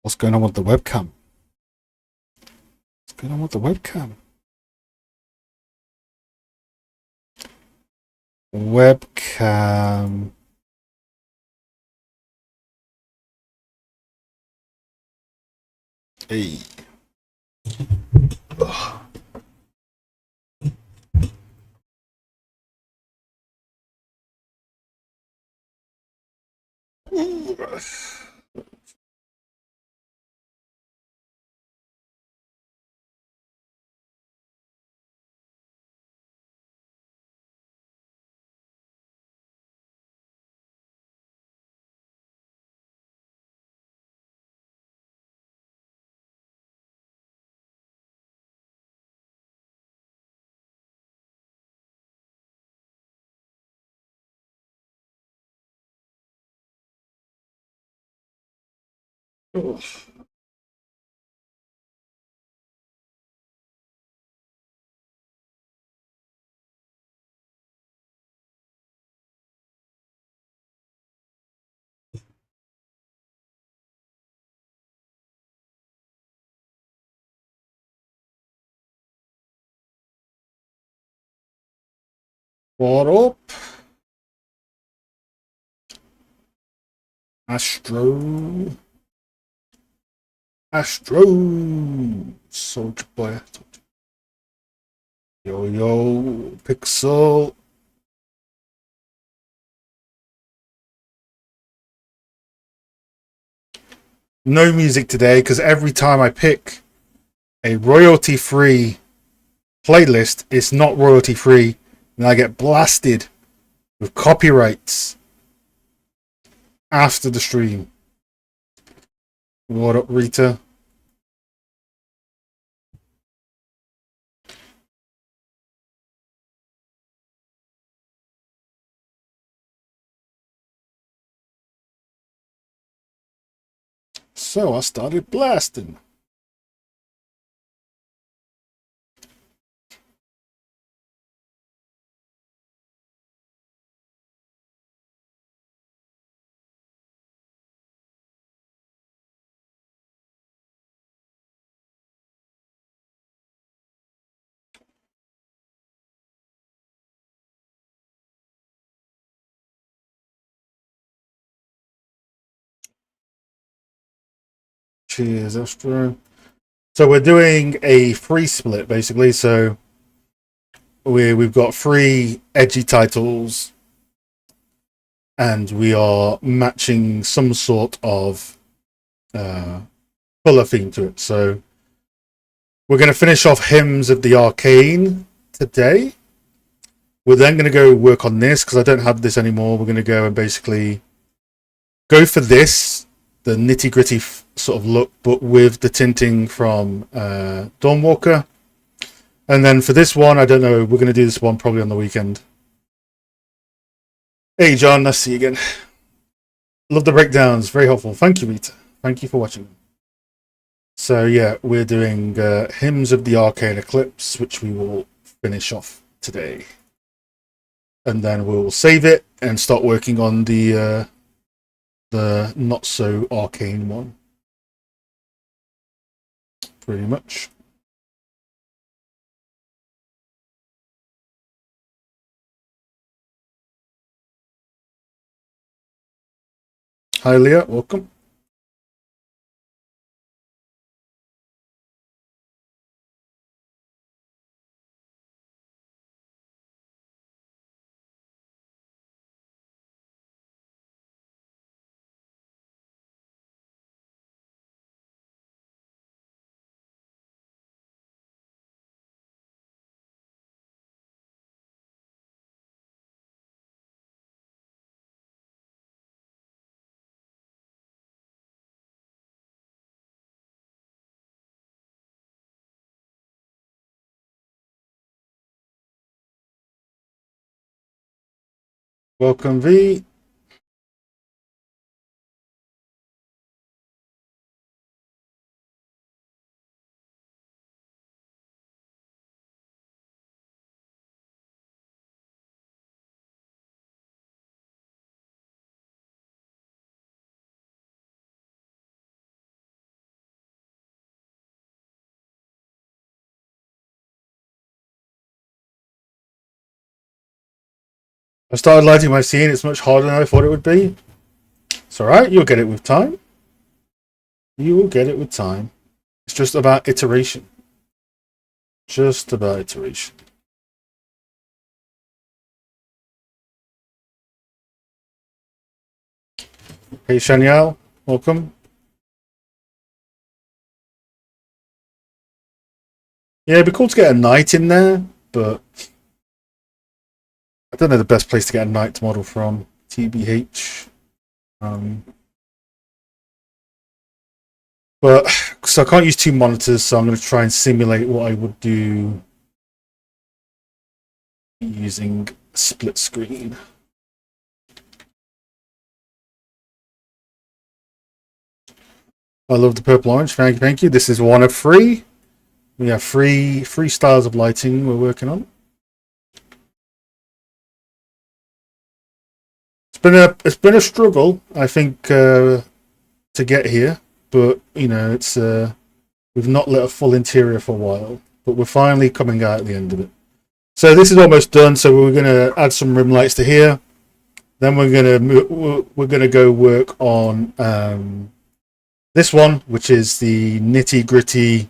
What's going on with the webcam? What's going on with the webcam? Webcam. Hey. Ugh. Ugh. What up? Astro. Soldier boy. Yo, Pixel. No music today because every time I pick a royalty-free playlist, it's not royalty-free, and I get blasted with copyrights after the stream. What up, Rita? So I started blasting. Cheers, Astro. So we're doing a free split, basically. So we've got 3 edgy titles, and we are matching some sort of color theme to it. So we're going to finish off Hymns of the Arcane today. We're then going to go work on this because I don't have this anymore. We're going to go and basically go for this, the nitty gritty sort of look, but with the tinting from Dawnwalker. And then for this one, I don't know, we're going to do this one probably on the weekend. Hey, John, nice to see you again. Love the breakdowns, very helpful. Thank you, Rita. Thank you for watching. So, yeah, we're doing Hymns of the Arcane Eclipse, which we will finish off today. And then we'll save it and start working on the not so arcane one. Pretty much. Hi, Leah. Welcome. Welcome, V. I started lighting my scene. It's much harder than I thought it would be. It's alright, you'll get it with time. You will get it with time. It's just about iteration. Just about iteration. Hey Shaniel, welcome. Yeah, it'd be cool to get a knight in there, but I don't know the best place to get a knight model from. TBH. But so I can't use two monitors, so I'm going to try and simulate what I would do using split screen. I love the purple orange. Thank you. This is one of three. We have three styles of lighting we're working on. It's been a struggle, I think, to get here, but you know we've not lit a full interior for a while, but we're finally coming out at the end of it. So this is almost done. So we're going to add some rim lights to here. Then we're going to go work on this one, which is the nitty gritty,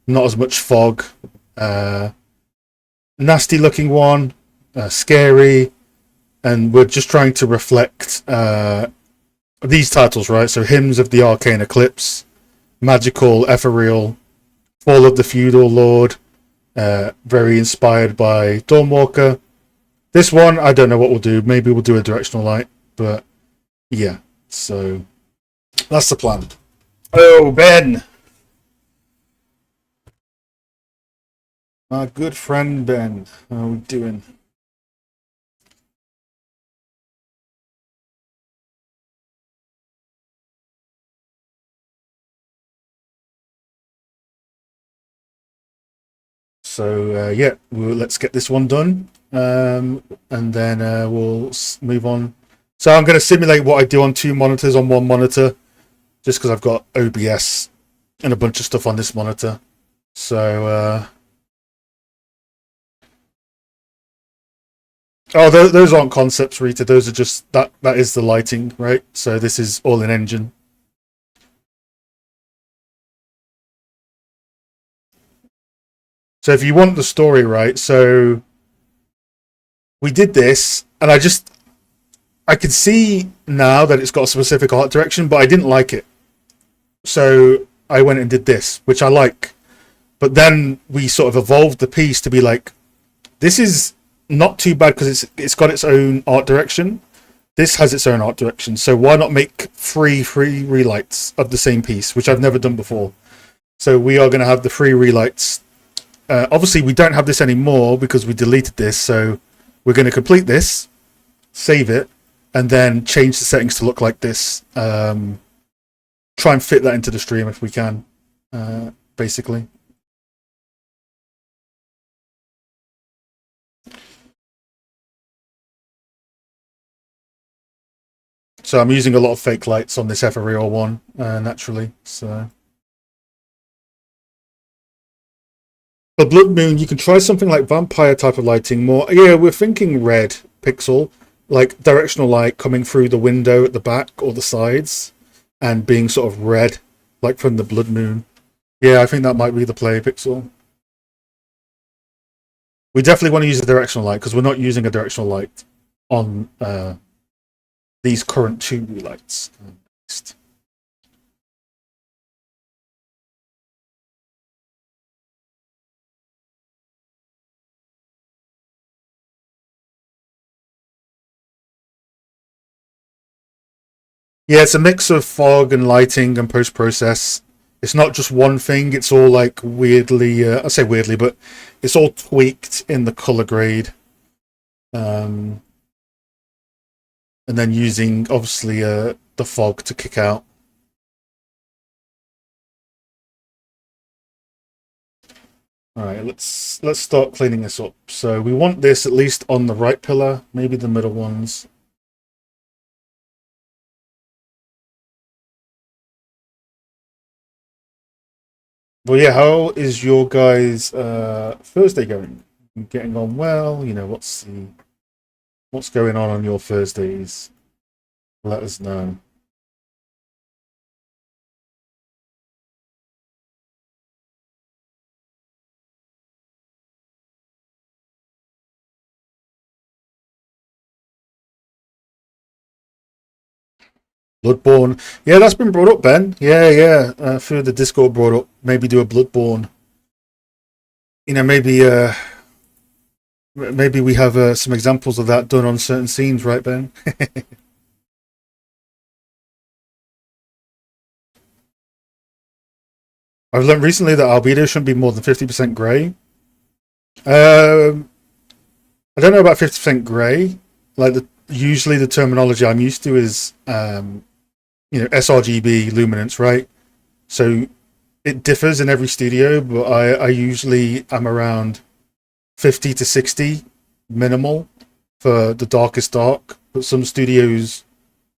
not as much fog, nasty looking one, scary, and we're just trying to reflect these titles, right? So Hymns of the Arcane Eclipse, Magical, Ethereal, Fall of the Feudal Lord, very inspired by Dawnwalker. This one, I don't know what we'll do. Maybe we'll do a directional light, but yeah, so that's the plan. Oh, Ben! My good friend Ben, how are we doing? So yeah, let's get this one done, and then we'll move on. So I'm going to simulate what I do on two monitors on one monitor, just because I've got OBS and a bunch of stuff on this monitor. So oh, those aren't concepts, Rita. Those are just that is the lighting, right? So this is all in engine. So if you want the story, right? So we did this, and I could see now that it's got a specific art direction, but I didn't like it. So I went and did this, which I like. But then we sort of evolved the piece to be like, this is not too bad because it's got its own art direction. This has its own art direction. So why not make three relights of the same piece, which I've never done before. So we are going to have the three relights. Obviously, we don't have this anymore because we deleted this. So we're going to complete this, save it, and then change the settings to look like this. Try and fit that into the stream if we can, basically. So I'm using a lot of fake lights on this ethereal one, naturally. So, but Blood Moon, you can try something like vampire type of lighting more. Yeah, we're thinking red pixel, like directional light coming through the window at the back or the sides, and being sort of red, like from the Blood Moon. Yeah, I think that might be the play pixel. We definitely want to use a directional light because we're not using a directional light on these current two lights. Yeah, it's a mix of fog and lighting and post-process. It's not just one thing. It's all like weirdly, I say weirdly, but it's all tweaked in the color grade. And then using, obviously, the fog to kick out. All right, let's start cleaning this up. So we want this at least on the right pillar, maybe the middle ones. Well, yeah, how is your guys' Thursday going? Getting on well? You know, what's the What's going on your Thursdays? Let us know. Bloodborne. Yeah, that's been brought up, Ben. Yeah. Through the Discord brought up. Maybe do a Bloodborne. You know, maybe we have some examples of that done on certain scenes, right, Ben? I've learned recently that albedo shouldn't be more than 50% grey. Um, I don't know about 50% grey. Usually the terminology I'm used to is sRGB luminance, right? So it differs in every studio, but I usually am around 50 to 60 minimal for the darkest dark. But some studios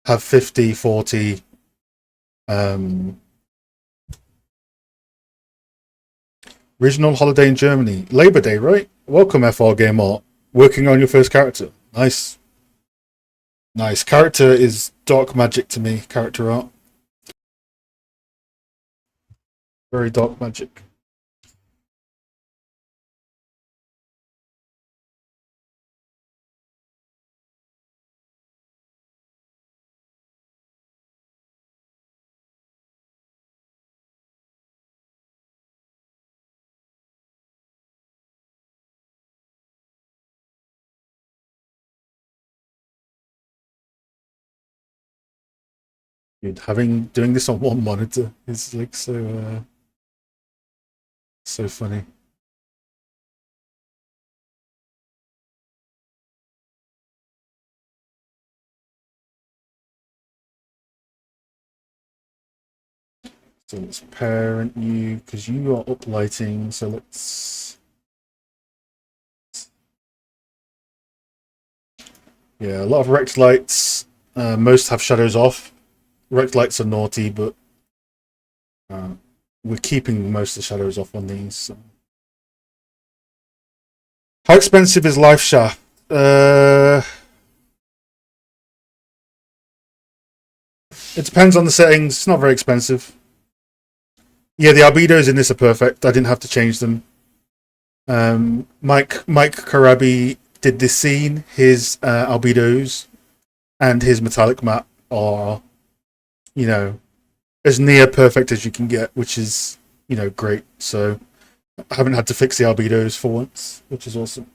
have 50, 40. Regional holiday in Germany. Labor Day, right? Welcome, FR Game Art. Working on your first character. Nice. Nice. Character is dark magic to me, character art. Very dark magic. Dude, doing this on one monitor is like so funny. So let's parent you because you are up lighting. So let's a lot of rect lights. Most have shadows off. Rect lights are naughty, but uh, we're keeping most of the shadows off on these. So. How expensive is Life Shaft? It depends on the settings. It's not very expensive. Yeah, the albedos in this are perfect. I didn't have to change them. Mike Karabi did this scene. His albedos and his metallic map are, you know, as near perfect as you can get, which is, great. So I haven't had to fix the albedos for once, which is awesome.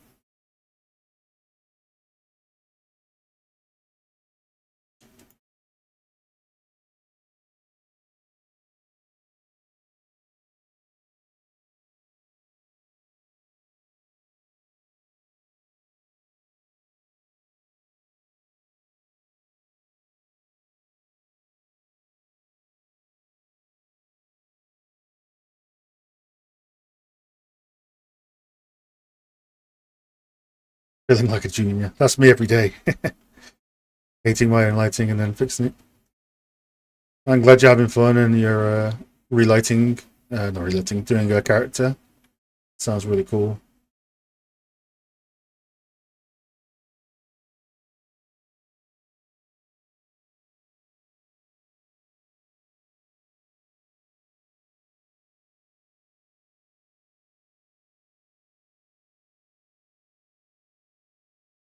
Feeling like a junior. That's me every day. Hating my own lighting and then fixing it. I'm glad you're having fun and you're relighting, not relighting, doing a character. Sounds really cool.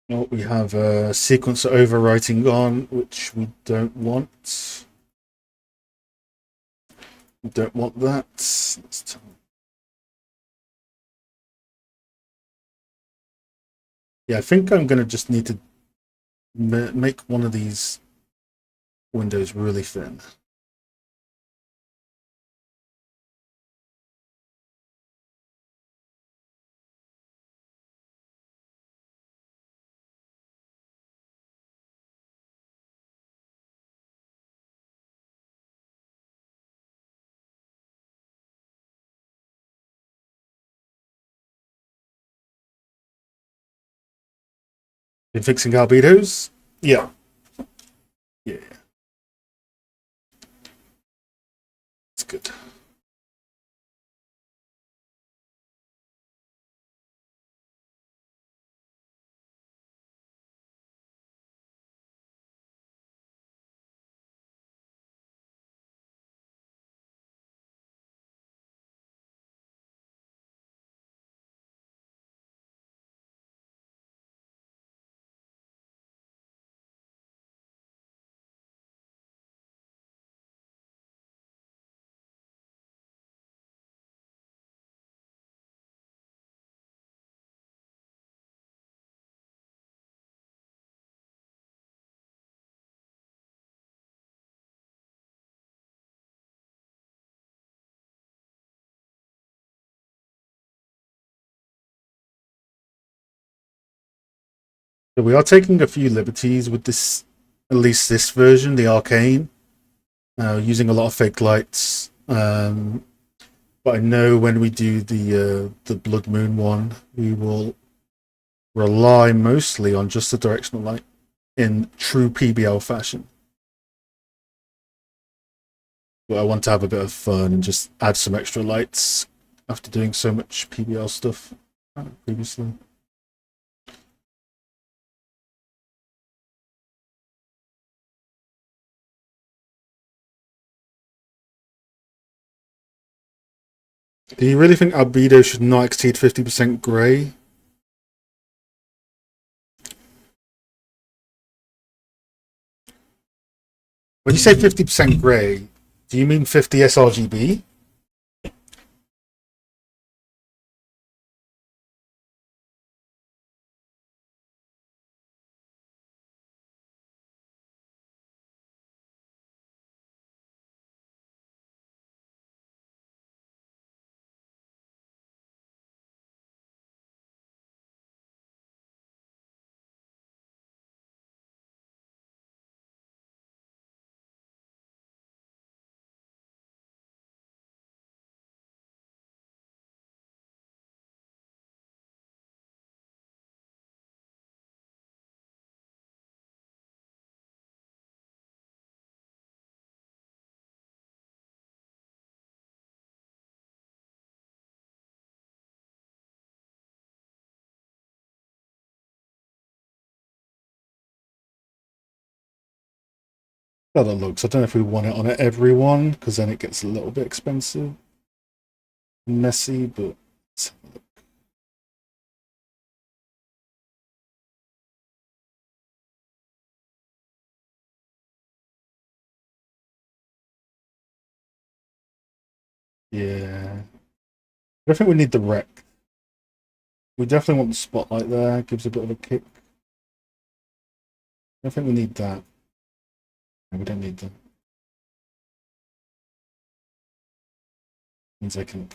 Oh, we have a sequencer overwriting on, which we don't want. We don't want that. Yeah, I think I'm going to just need to make one of these windows really thin. Been fixing albedos? Yeah. Yeah, it's good. So we are taking a few liberties with this, at least this version, the Arcane, using a lot of fake lights. But I know when we do the Blood Moon one, we will rely mostly on just the directional light in true PBL fashion. But I want to have a bit of fun and just add some extra lights after doing so much PBL stuff previously. Do you really think albedo should not exceed 50% grey? When you say 50% grey, do you mean 50 sRGB? How that looks. I don't know if we want it on everyone, because then it gets a little bit expensive. Messy, but yeah. I don't think we need the wreck. We definitely want the spotlight there. Gives a bit of a kick. I don't think we need that. No, we don't need that. Means I can.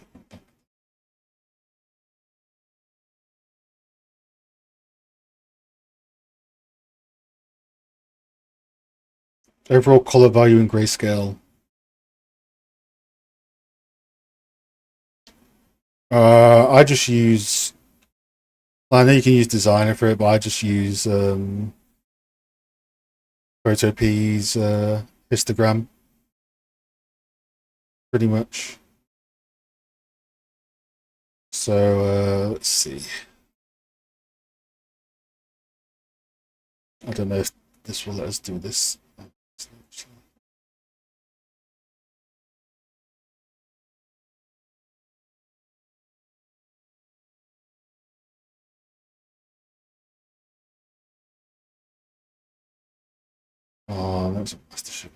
Overall color value in grayscale. I just use. I know you can use designer for it, but I just use PhotoP's histogram. Pretty much. So let's see. I don't know if this will let us do this. Oh, that was a mastership.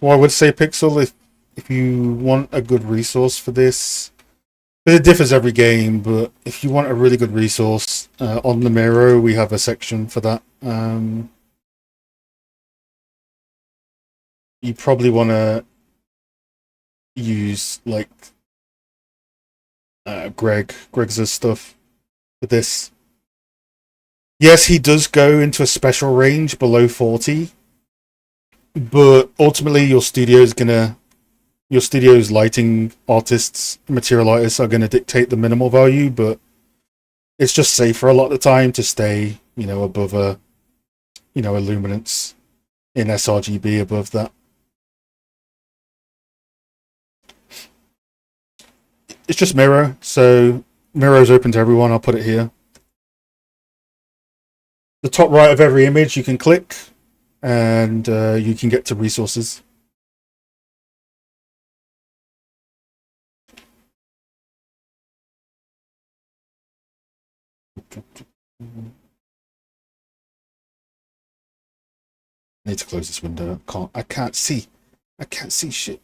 Well, I would say Pixel if you want a good resource for this. It differs every game, but if you want a really good resource on the Miro, we have a section for that. You probably want to use like Greg's stuff for this. Yes, he does go into a special range below 40, but ultimately your studio's lighting artists, material artists are gonna dictate the minimal value, but it's just safer a lot of the time to stay, above a luminance in sRGB above that. It's just Miro, so Miro's open to everyone. I'll put it here. The top right of every image you can click, and you can get to resources. I need to close this window. I can't see. I can't see shit.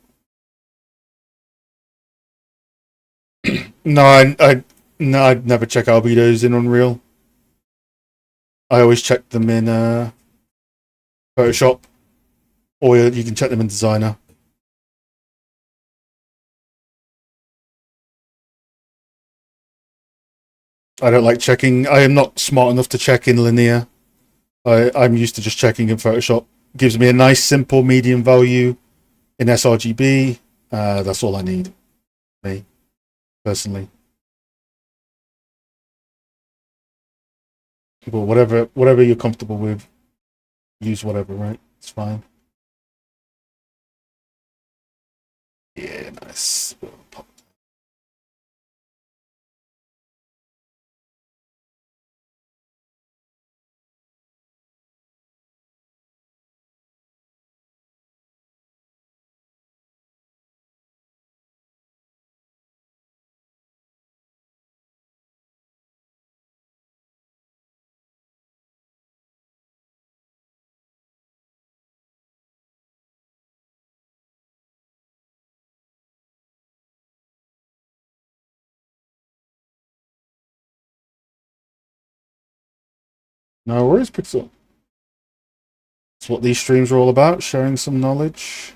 No, no, I'd never check albedos in Unreal. I always check them in Photoshop. or you can check them in Designer. I don't like checking. I am not smart enough to check in linear. I'm used to just checking in Photoshop. It gives me a nice, simple medium value in sRGB. That's all I need, me, personally. But whatever you're comfortable with, use whatever, right? It's fine. Yeah, nice. No worries, Pixel. That's what these streams are all about, sharing some knowledge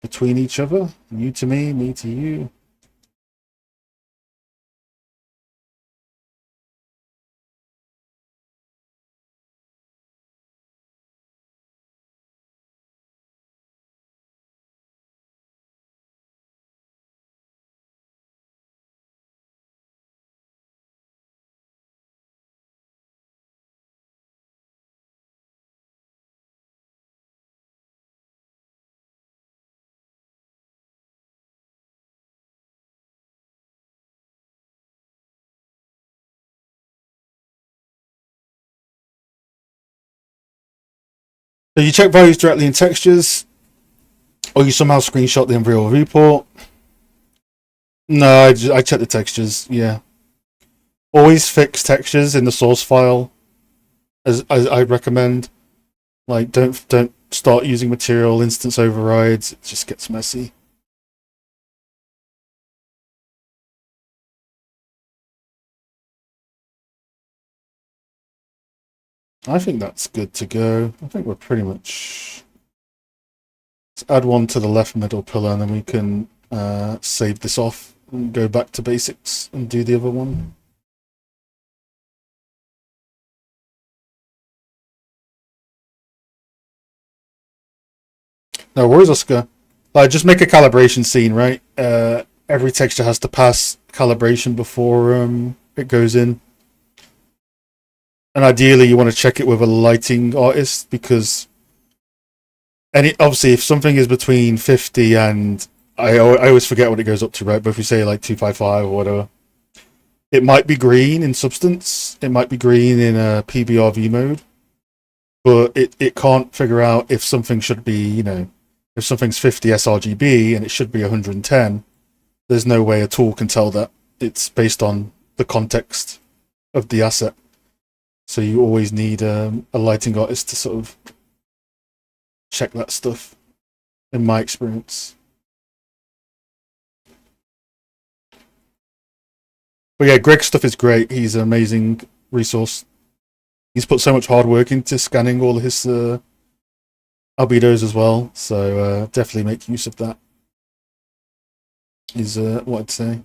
between each other. You to me to you. So you check values directly in textures, or you somehow screenshot the Unreal viewport. No, I check the textures. Yeah, always fix textures in the source file, as I recommend. Like, don't start using material instance overrides. It just gets messy. I think that's good to go. I think we're pretty much. Let's add one to the left middle pillar, and then we can save this off and go back to basics and do the other one. No worries, Oscar. Just make a calibration scene, right? Every texture has to pass calibration before it goes in. And ideally, you want to check it with a lighting artist because, obviously, if something is between 50 and I always forget what it goes up to, right? But if we say like 255 or whatever, it might be green in substance. It might be green in a PBRV mode, but it can't figure out if something should be, if something's 50 sRGB and it should be 110. There's no way a tool can tell that. It's based on the context of the asset. So you always need a lighting artist to sort of check that stuff, in my experience. But yeah, Greg's stuff is great. He's an amazing resource. He's put so much hard work into scanning all of his albedos as well. So definitely make use of that. Is what I'd say.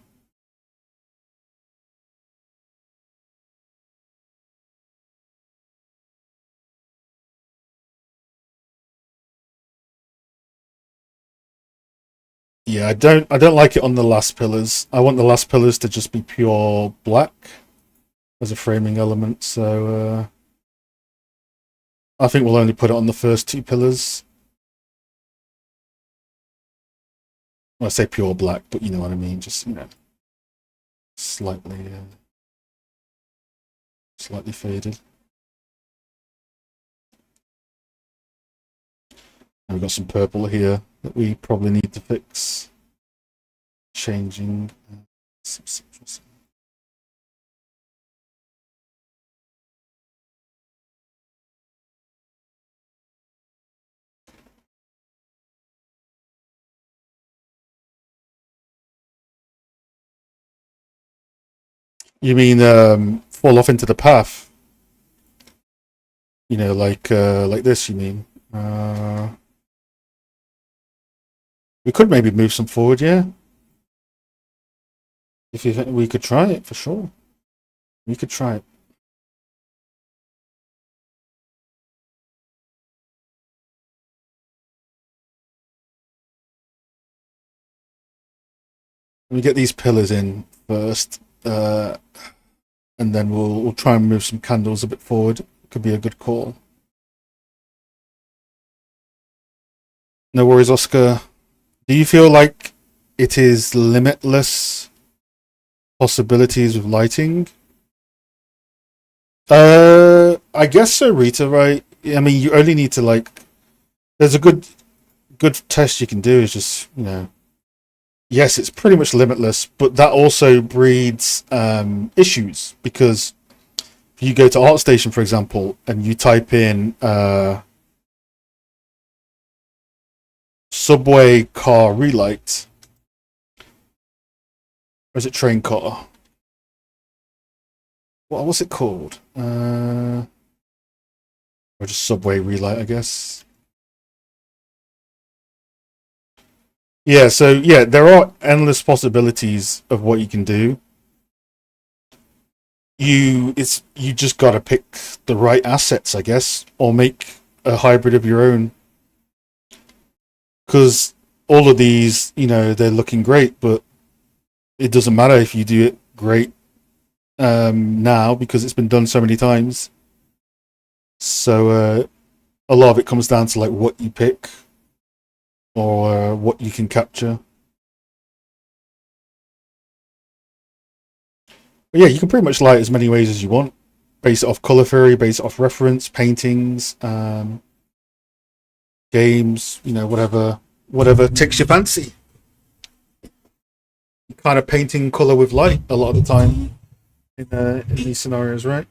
Yeah, I don't like it on the last pillars. I want the last pillars to just be pure black as a framing element. So I think we'll only put it on the first two pillars. Well, I say pure black, but you know what I mean. Just slightly faded. And we've got some purple here that we probably need to fix. Changing. You mean fall off into the path? You know, like this, you mean? We could maybe move some forward, yeah. If you think we could try it for sure. We could try it. Let me get these pillars in first, and then we'll try and move some candles a bit forward. Could be a good call. No worries, Oscar. Do you feel like it is limitless possibilities with lighting? I guess so, Rita. Right? I mean, you only need to like. There's a good test you can do. Is just yes, it's pretty much limitless, but that also breeds issues because if you go to ArtStation, for example, and you type in subway car relight, or is it train car? What's it called? Or just subway relight, I guess. Yeah, so yeah, there are endless possibilities of what you can do. You just got to pick the right assets, I guess, or make a hybrid of your own. Because all of these, they're looking great, but it doesn't matter if you do it great now because it's been done so many times. So a lot of it comes down to like what you pick or what you can capture. But yeah, you can pretty much light as many ways as you want. Base it off color theory, base it off reference, paintings, games, whatever takes your fancy. Kind of painting color with light a lot of the time in these scenarios, right?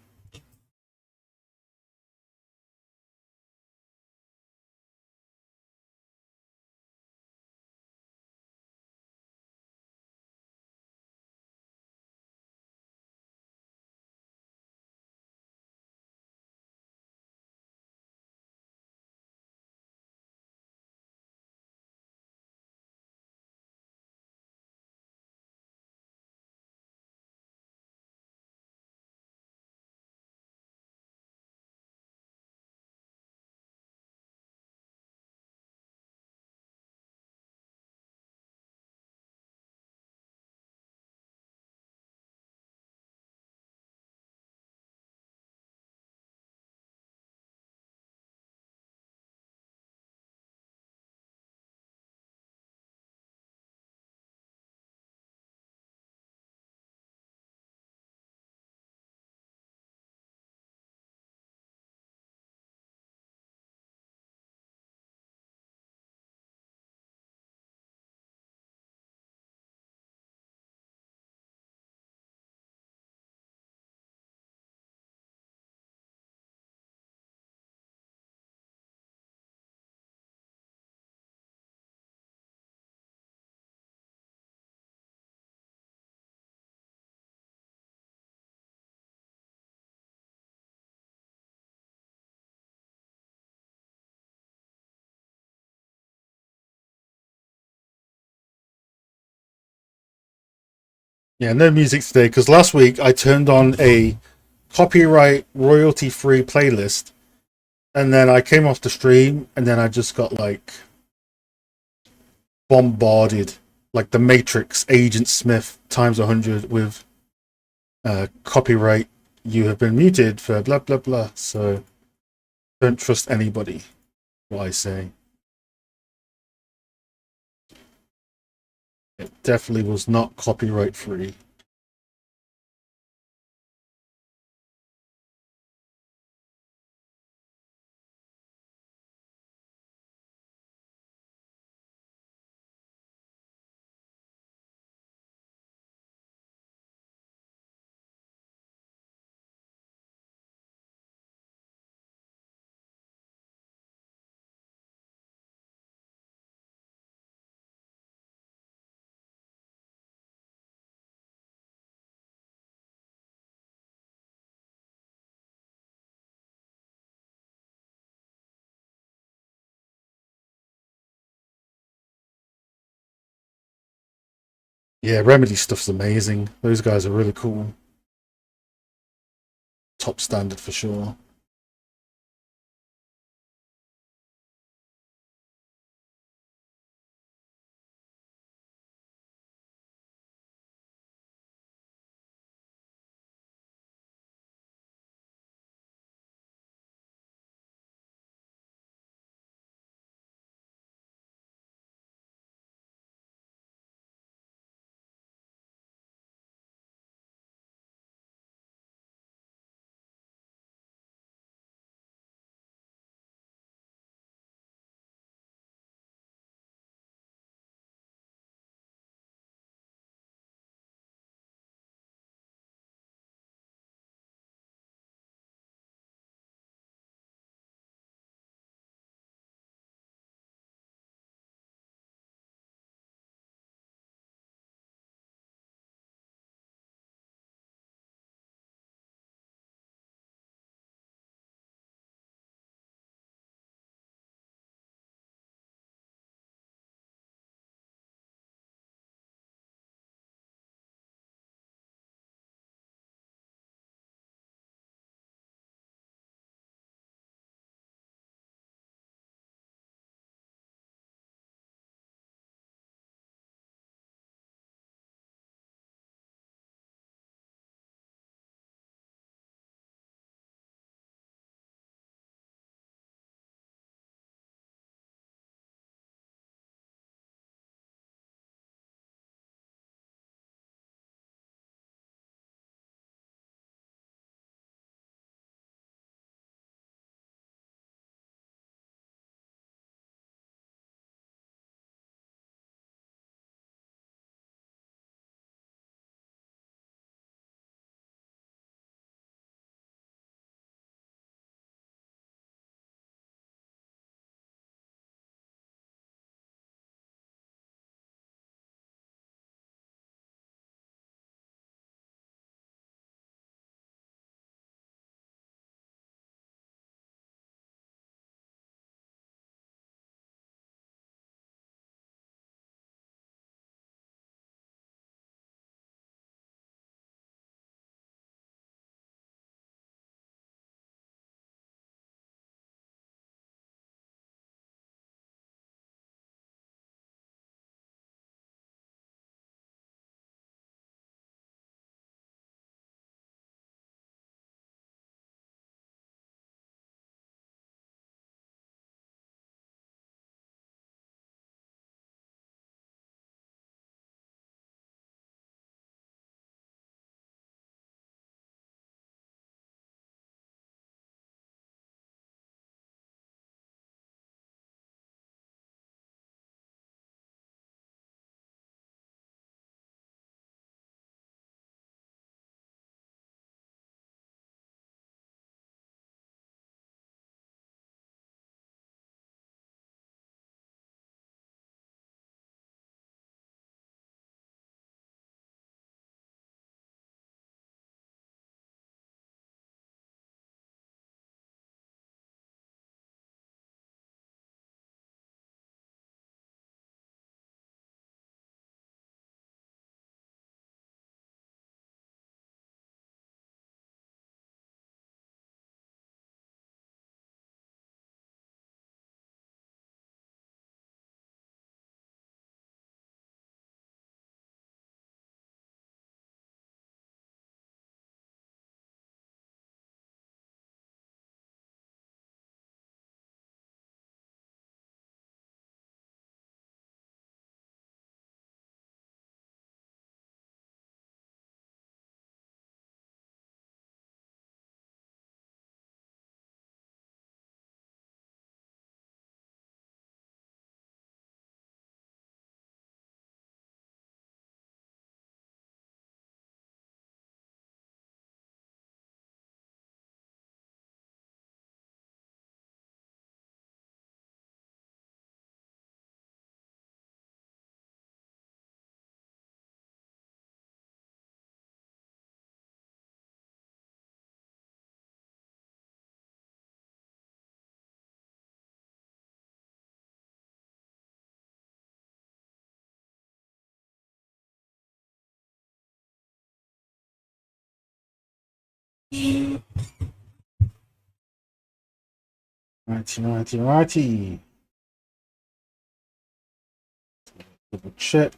Yeah, no music today because last week I turned on a copyright royalty free playlist and then I came off the stream and then I just got like bombarded like the Matrix Agent Smith times 100 with copyright. You have been muted for blah blah blah. So don't trust anybody. What I say. It definitely was not copyright free. Yeah, Remedy stuff's amazing. Those guys are really cool. Top standard for sure. Righty. Double check.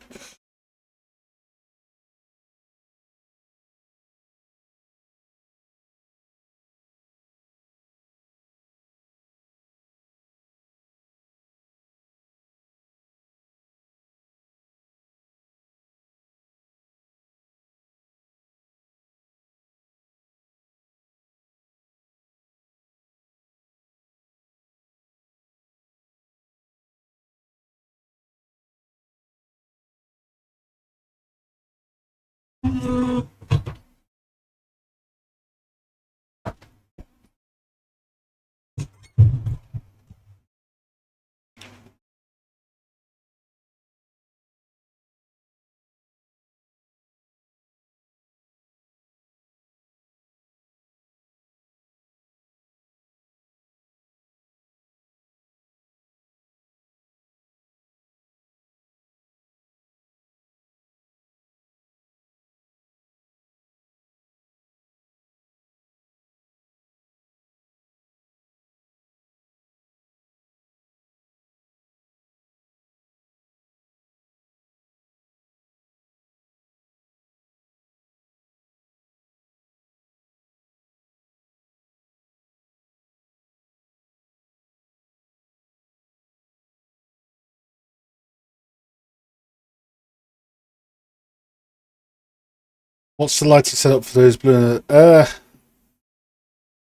What's the lighting setup for those blue?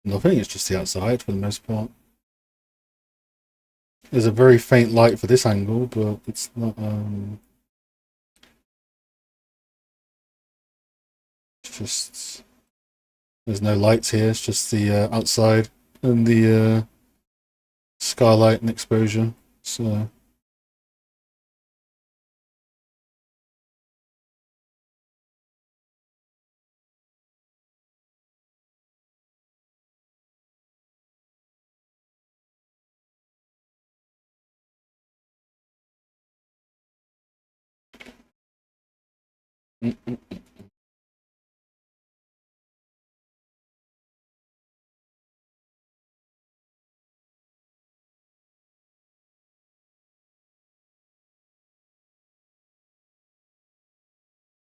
Nothing. It's just the outside for the most part. There's a very faint light for this angle, but it's not. It's just there's no lights here. It's just the outside and the skylight and exposure. So.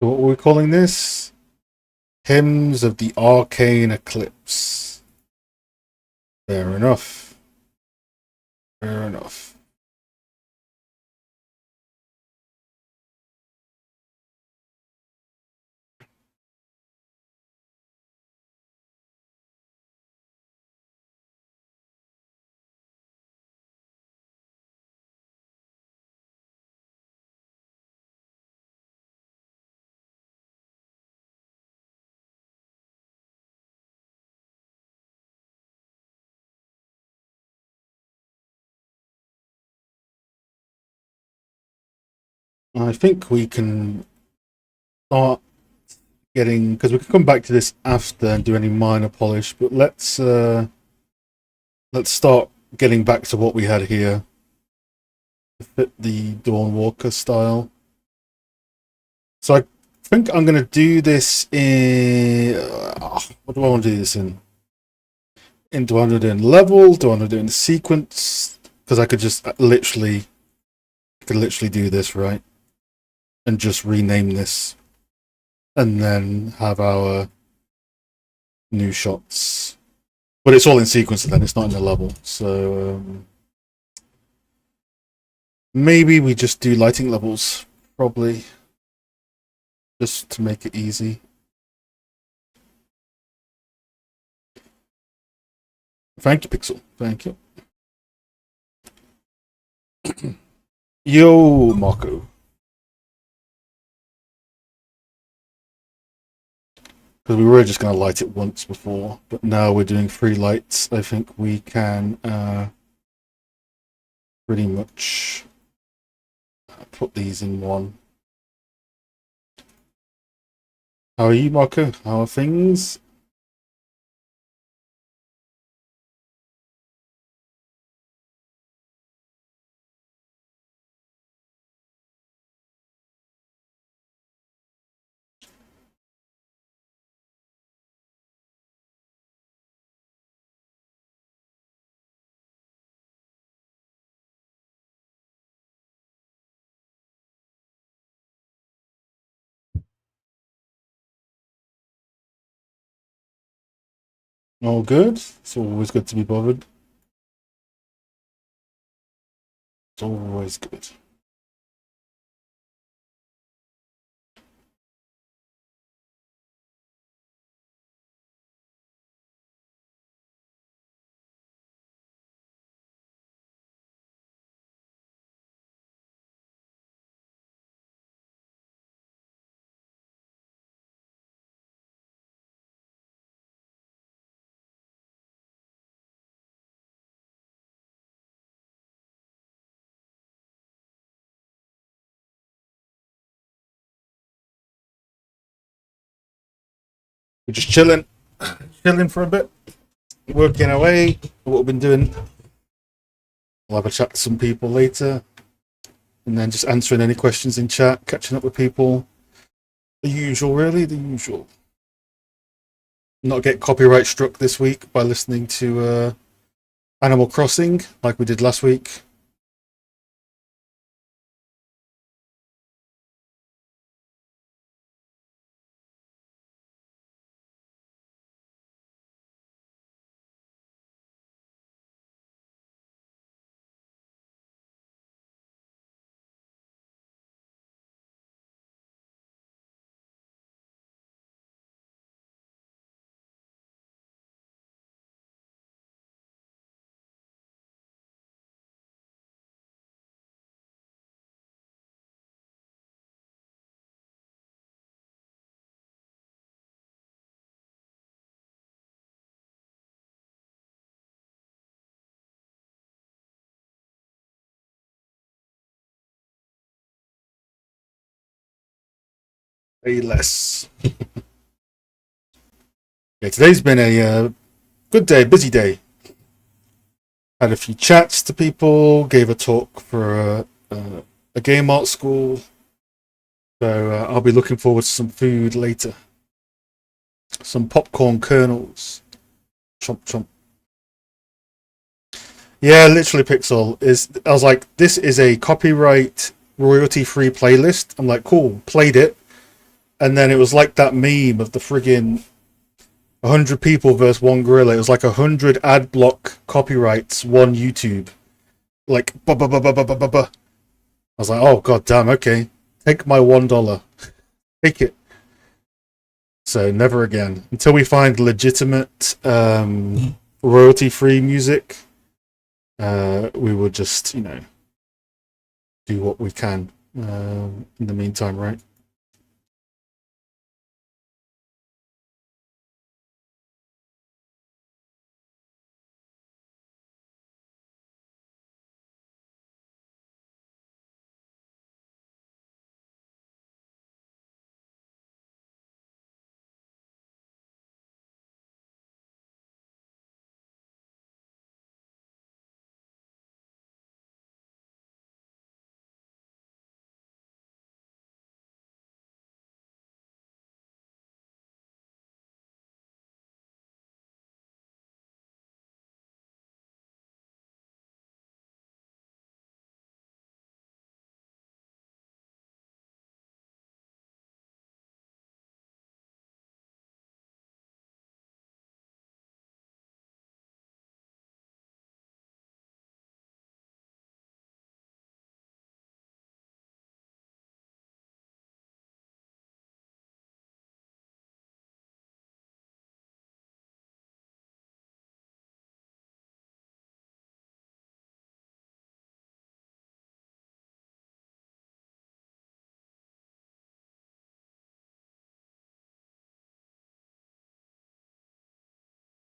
So what are we calling this? Hymns of the Arcane Eclipse. Fair enough. Fair enough. I think we can start getting, because we can come back to this after and do any minor polish, but let's start getting back to what we had here to fit the Dawnwalker style. So I think I'm going to do this in what do I want to do this in? Do I want to do it in level? Do I want to do it in sequence? Because I could just literally do this, right? And just rename this and then have our new shots. But it's all in sequence then, it's not in the level. So maybe we just do lighting levels, probably. Just to make it easy. Thank you, Pixel. Thank you. Yo, Marco. Because we were just going to light it once before, but now we're doing 3 lights. I think we can pretty much put these in one. How are you, Marco? How are things? All good. It's always good to be bothered. It's always good. We're just chilling for a bit, working away. What we've been doing. We'll have a chat to some people later, and then just answering any questions in chat, catching up with people. The usual, really, the usual. Not get copyright struck this week by listening to Animal Crossing like we did last week. Way less. Yeah, today's been a good day, busy day. Had a few chats to people, gave a talk for a game art school. So I'll be looking forward to some food later. Some popcorn kernels. Chomp chomp. Yeah, literally Pixel is. I was like, this is a copyright royalty-free playlist. I'm like, cool, played it, and then it was like that meme of the friggin' 100 people versus one gorilla. It was like 100 ad block copyrights, one YouTube. Like, ba ba ba ba ba ba ba. I was like, oh god damn, okay, take my $1, take it. So never again until we find legitimate royalty-free music. We will just, do what we can in the meantime, right?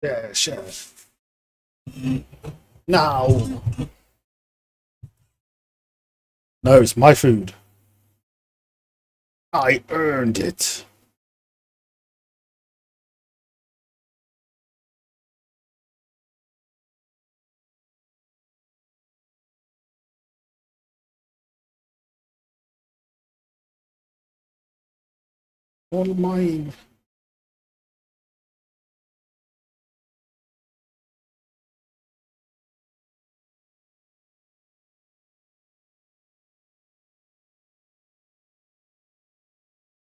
Yeah, sure. Now, no, it's my food. I earned it. All mine.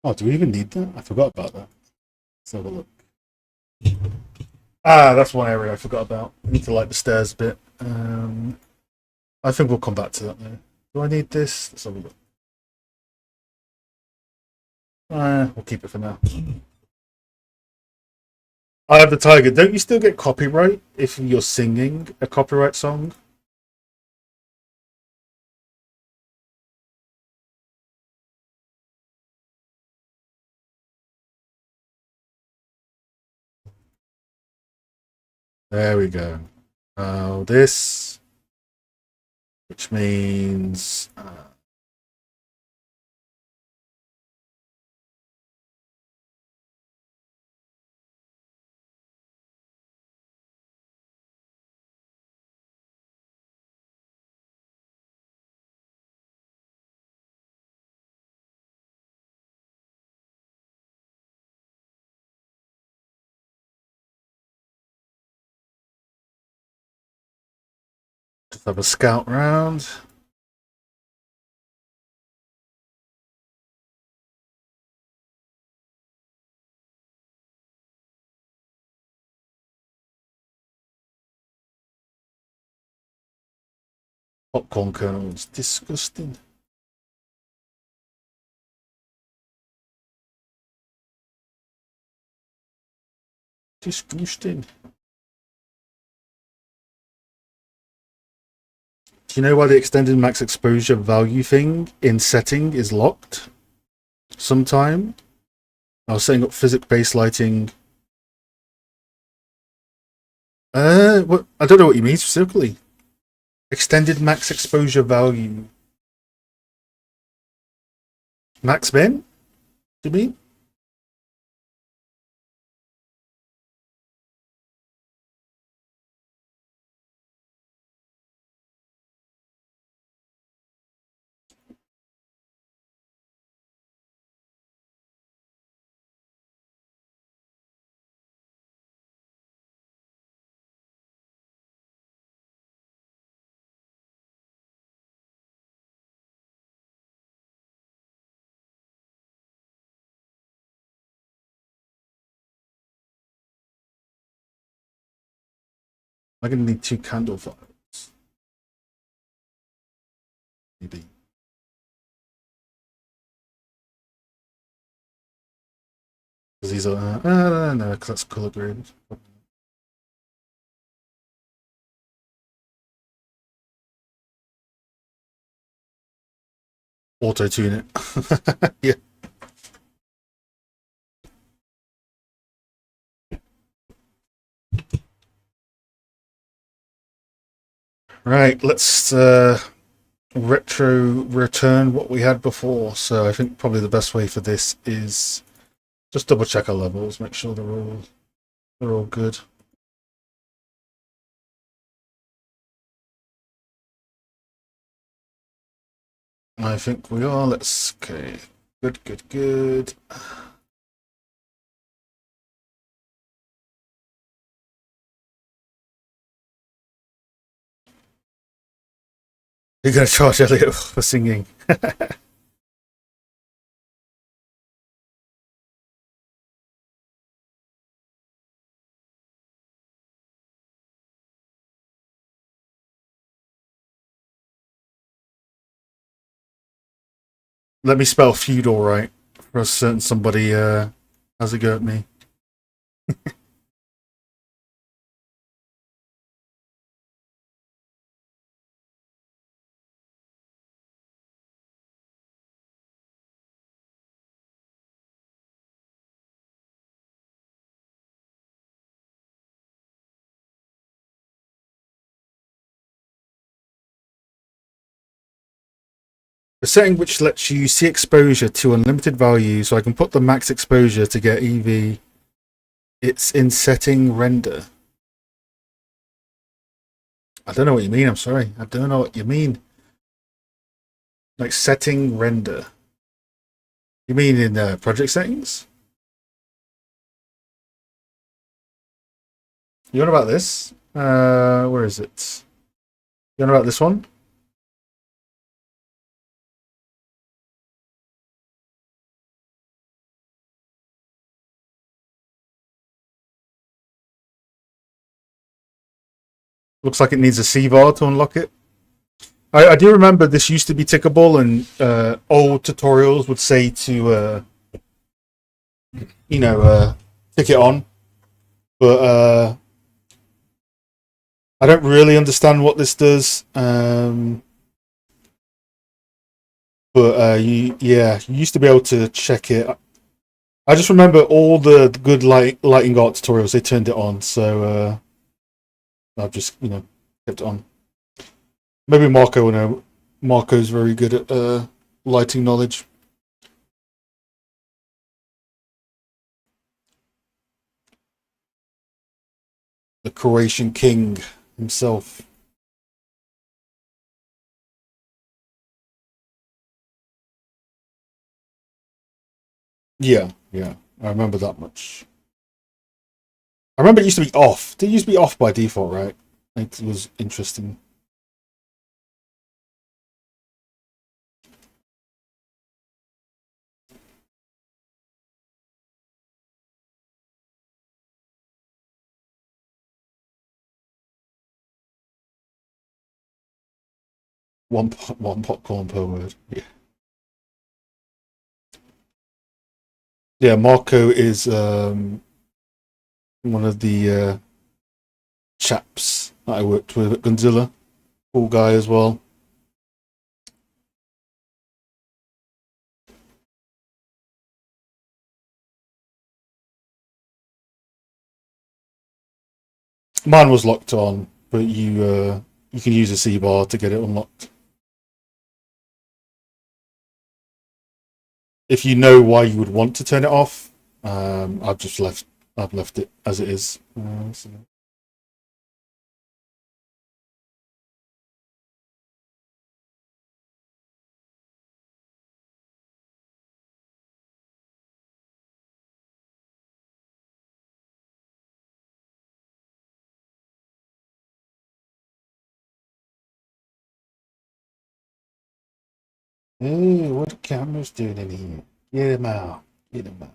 Oh, do we even need that? I forgot about that. Let's have a look. Ah, that's one area I forgot about. I need to light the stairs a bit. I think we'll come back to that though. Do I need this? Let's have a look. We'll keep it for now. I have the tiger. Don't you still get copyright if you're singing a copyright song? There we go. This, which means just have a scout round. Popcorn kernels, disgusting. Disgusting. Do you know why the extended max exposure value thing in setting is locked? Sometime I was setting up physics-based lighting. What? I don't know what you mean specifically. Extended max exposure value. Max bin? Do you mean? I'm gonna need 2 candle files. Maybe. Because these are no, because that's color graded. Auto tune it. Yeah. Right, let's retro return what we had before. So I think probably the best way for this is just double check our levels, make sure they're all good. I think we are. Let's okay. Good, good, good. You're gonna charge Elliot for singing. Let me spell feudal right for a certain somebody has a go at me. A setting which lets you see exposure to unlimited value, so I can put the max exposure to get EV. It's in setting render. I don't know what you mean. I'm sorry. I don't know what you mean. Like setting render. You mean in project settings? You on about this? Where is it? You on about this one? Looks like it needs a C bar to unlock it. I do remember this used to be tickable, and old tutorials would say to tick it on, but I don't really understand what this does. But you used to be able to check it. I just remember all the good lighting art tutorials. They turned it on, so I've just kept it on. Maybe Marco will know. Marco's very good at lighting knowledge. The Croatian king himself. Yeah, yeah, I remember that much. I remember it used to be off. It used to be off by default, right? It was interesting. 1 popcorn per word. Yeah, yeah. Marco is one of the chaps that I worked with at Gunzilla. Cool guy as well. Mine was locked on, but you can use a C bar to get it unlocked. If you know why you would want to turn it off, I've left it as it is. Hey, what are cameras doing in here? Get them out. Get them out.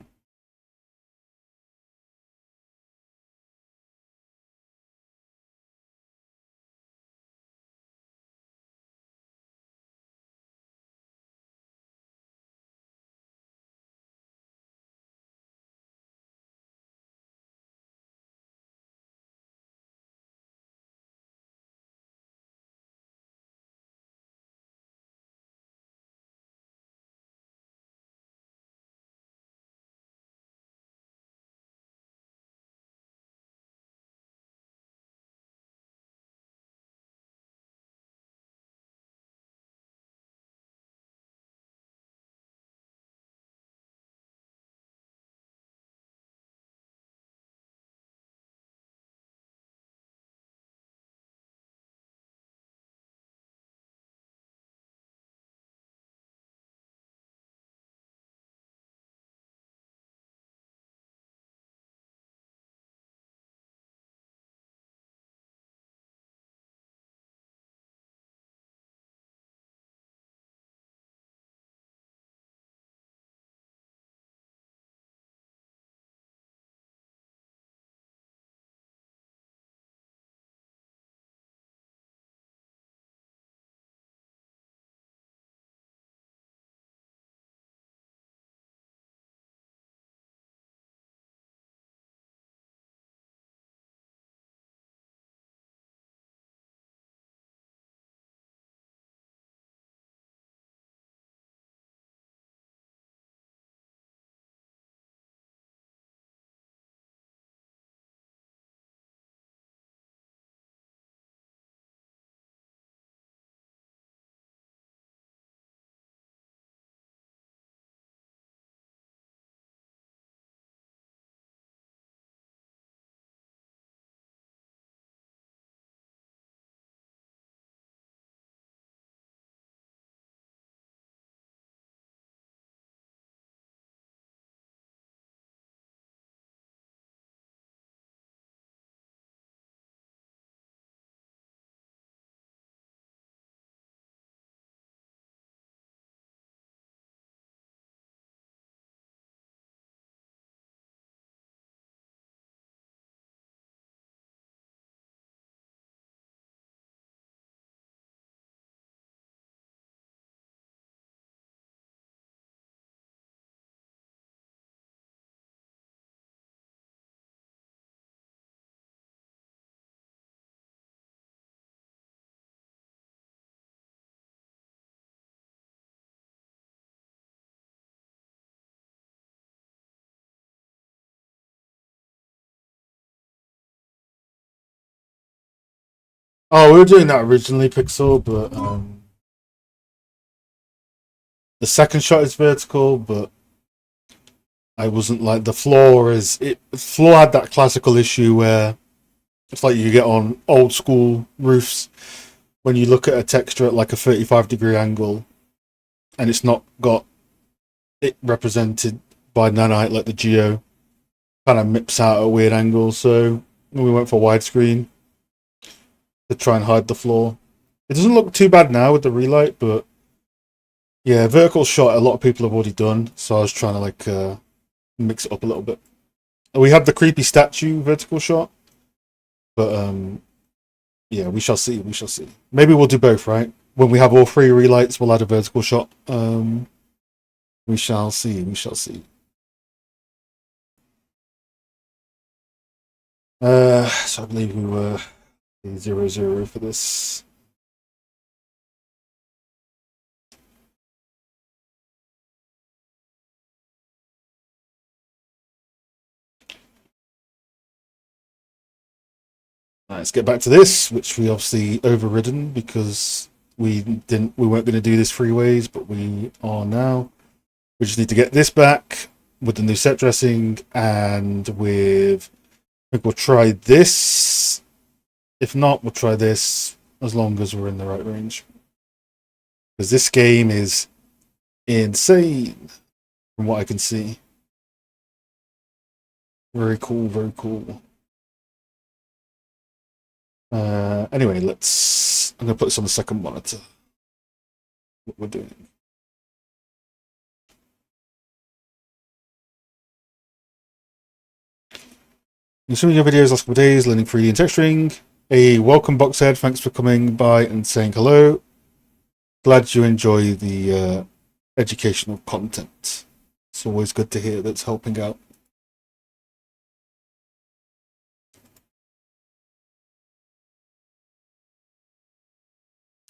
Oh, we were doing that originally, Pixel, but the second shot is vertical, but I wasn't like the floor is it. The floor had that classical issue where it's like you get on old school roofs when you look at a texture at like a 35-degree angle, and it's not got it represented by nanite like the geo kind of mips out at a weird angle. So we went for widescreen to try and hide the floor. It doesn't look too bad now with the relight, but yeah, vertical shot a lot of people have already done, so I was trying to like mix it up a little bit. We have the creepy statue vertical shot, but yeah, we shall see. We shall see. Maybe we'll do both, right? When we have all three relights, we'll add a vertical shot. We shall see. We shall see. So I believe we were 0-0 for this. Let's get back to this, which we obviously overridden because we weren't going to do this three ways, but we are now. We just need to get this back with the new set dressing, and with I think we'll try this. If not, we'll try this as long as we're in the right range. Because this game is insane from what I can see. Very cool, very cool. Anyway, I'm gonna put this on the second monitor. What we're doing. Consuming your videos last couple of days, learning 3D and texturing. A welcome Boxhead, thanks for coming by and saying hello. Glad you enjoy the educational content. It's always good to hear that's helping out.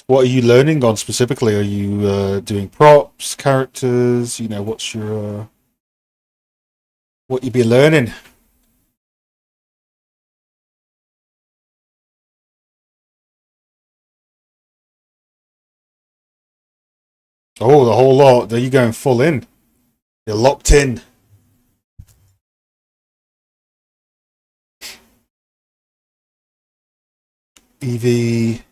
What are you learning on specifically? Are you doing props, characters? You know, what's your what you be learning? Oh, the whole lot. Are you going full in? You're locked in. EV,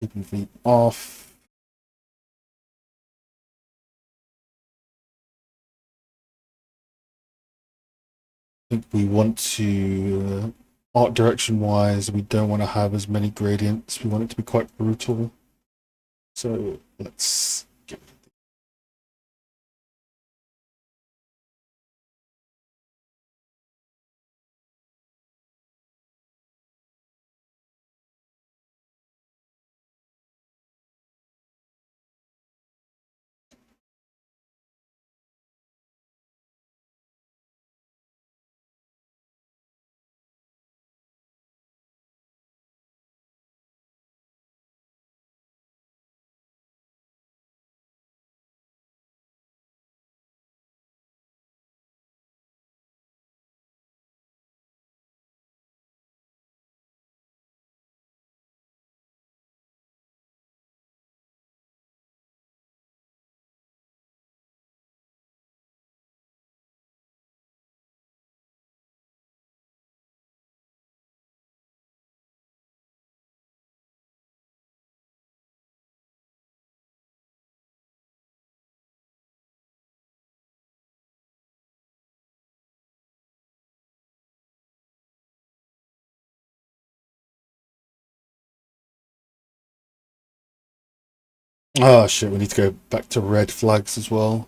EV off. I think we want to art direction wise, we don't want to have as many gradients. We want it to be quite brutal. So let's get oh shit, we need to go back to red flags as well.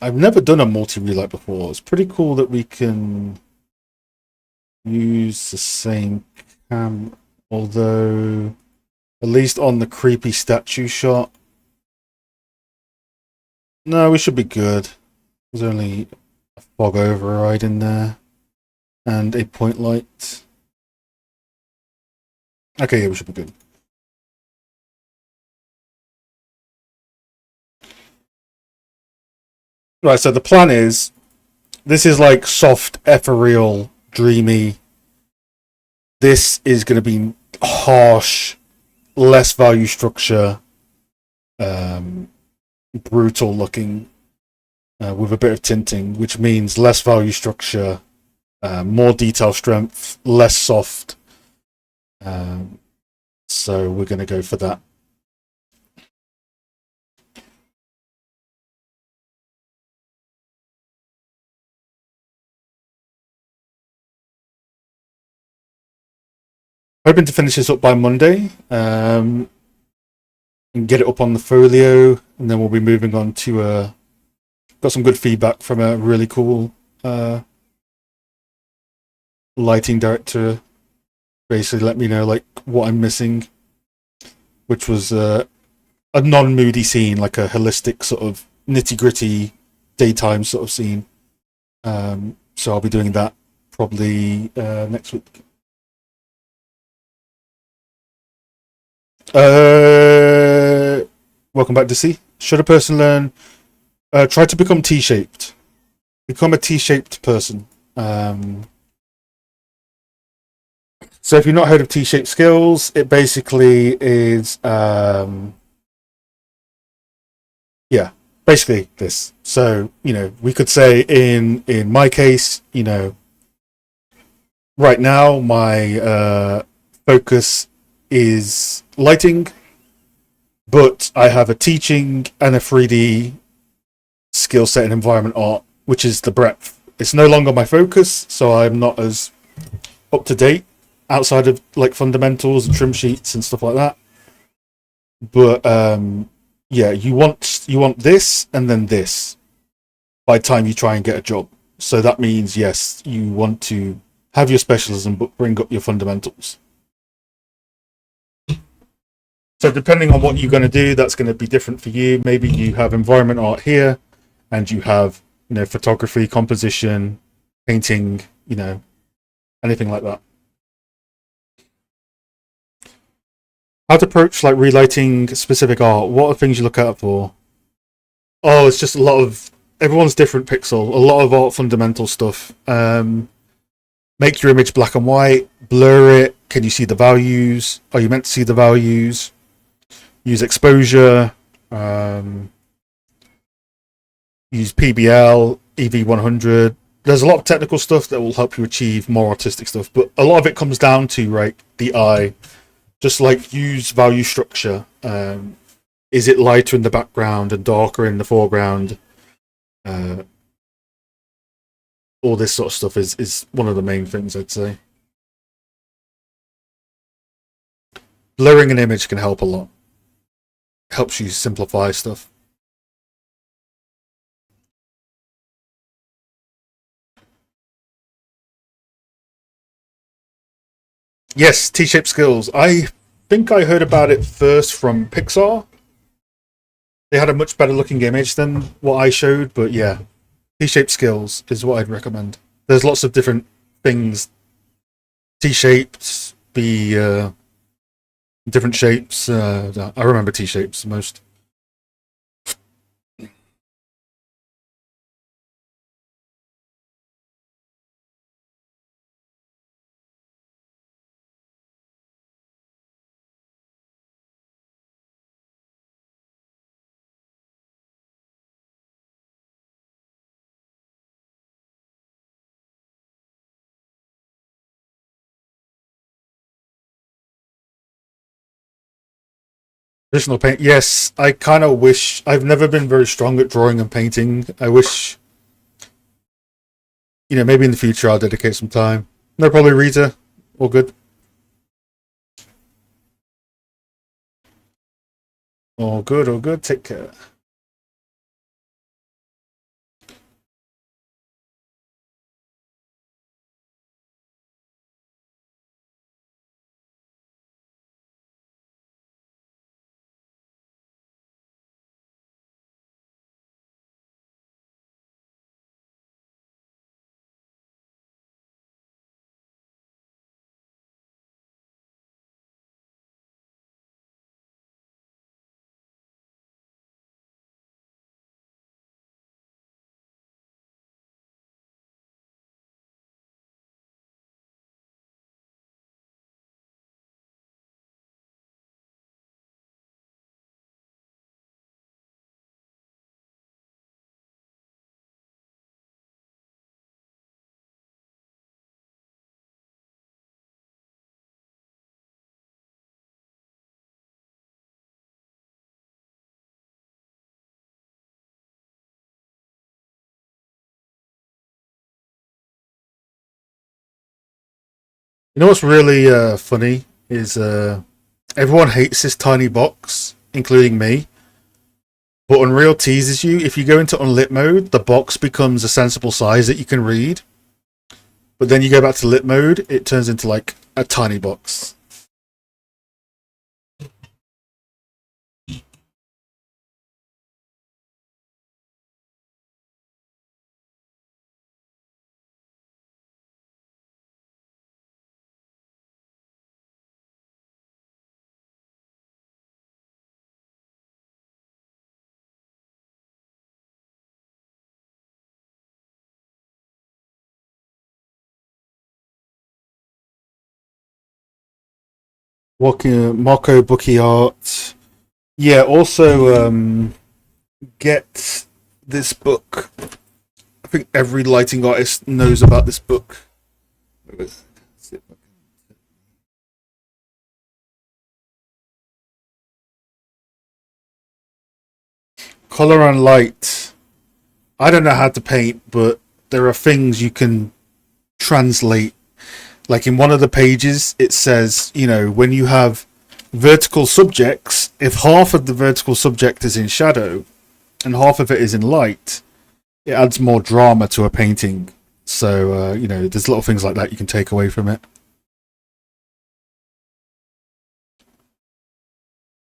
I've never done a multi-relight before. It's pretty cool that we can use the same cam, although at least on the creepy statue shot. No, we should be good. There's only a fog override in there and a point light. Okay, yeah, we should be good. Right, so the plan is this is like soft, ethereal, dreamy. This is going to be harsh, less value structure, um, brutal looking, with a bit of tinting, which means less value structure, more detail strength, less soft. Um, so we're going to go for that. Hoping to finish this up by Monday, and get it up on the folio, and then we'll be moving on to got some good feedback from a really cool lighting director. Basically, let me know like what I'm missing, which was a non-moody scene, like a holistic sort of nitty-gritty daytime sort of scene. So I'll be doing that probably next week. Welcome back to see. Should a person learn? Try to become T-shaped. Become a T-shaped person. So if you've not heard of T-shaped skills, it basically is yeah, basically this. So we could say in my case, right now my focus is lighting, but I have a teaching and a 3D skill set in environment art, which is the breadth. It's no longer my focus, so I'm not as up to date outside of like fundamentals and trim sheets and stuff like that. But yeah, you want this and then this by the time you try and get a job. So that means yes, you want to have your specialism but bring up your fundamentals. So depending on what you're going to do, that's going to be different for you. Maybe you have environment art here, and you have photography, composition, painting, anything like that. How to approach like relighting specific art? What are things you look out for? Oh, it's just a lot of everyone's different pixel. A lot of art fundamental stuff. Make your image black and white. Blur it. Can you see the values? Are you meant to see the values? Use exposure. Use PBL, EV100. There's a lot of technical stuff that will help you achieve more artistic stuff, but a lot of it comes down to the eye. Just like use value structure. Is it lighter in the background and darker in the foreground? All this sort of stuff is one of the main things I'd say. Blurring an image can help a lot. Helps you simplify stuff. Yes, T-shaped skills. I think I heard about it first from Pixar. They had a much better looking image than what I showed, but yeah, T-shaped skills is what I'd recommend. There's lots of different things. T-shaped, be different shapes. I remember T-shapes most. Traditional paint. Yes, I kind of wish. I've never been very strong at drawing and painting. I wish, maybe in the future I'll dedicate some time. No, probably Rita. All good. All good. All good. Take care. You know what's really funny is everyone hates this tiny box, including me. But Unreal teases you. If you go into unlit mode, the box becomes a sensible size that you can read. But then you go back to lit mode, it turns into like a tiny box. Walking Marco Bookie art. Yeah, also get this book. I think every lighting artist knows about this book. Color and light. I don't know how to paint, but there are things you can translate. Like in one of the pages, it says, when you have vertical subjects, if half of the vertical subject is in shadow and half of it is in light, it adds more drama to a painting. So, there's little things like that you can take away from it.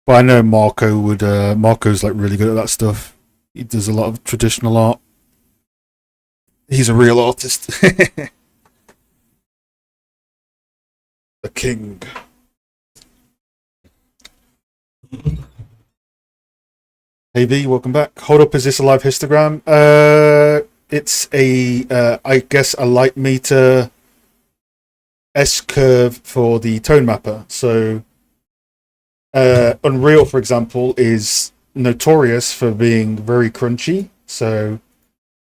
But I know Marco's like really good at that stuff. He does a lot of traditional art. He's a real artist. The king. Hey V, welcome back. Hold up, is this a live histogram? It's I guess a light meter S curve for the tone mapper. So, Unreal, for example, is notorious for being very crunchy. So,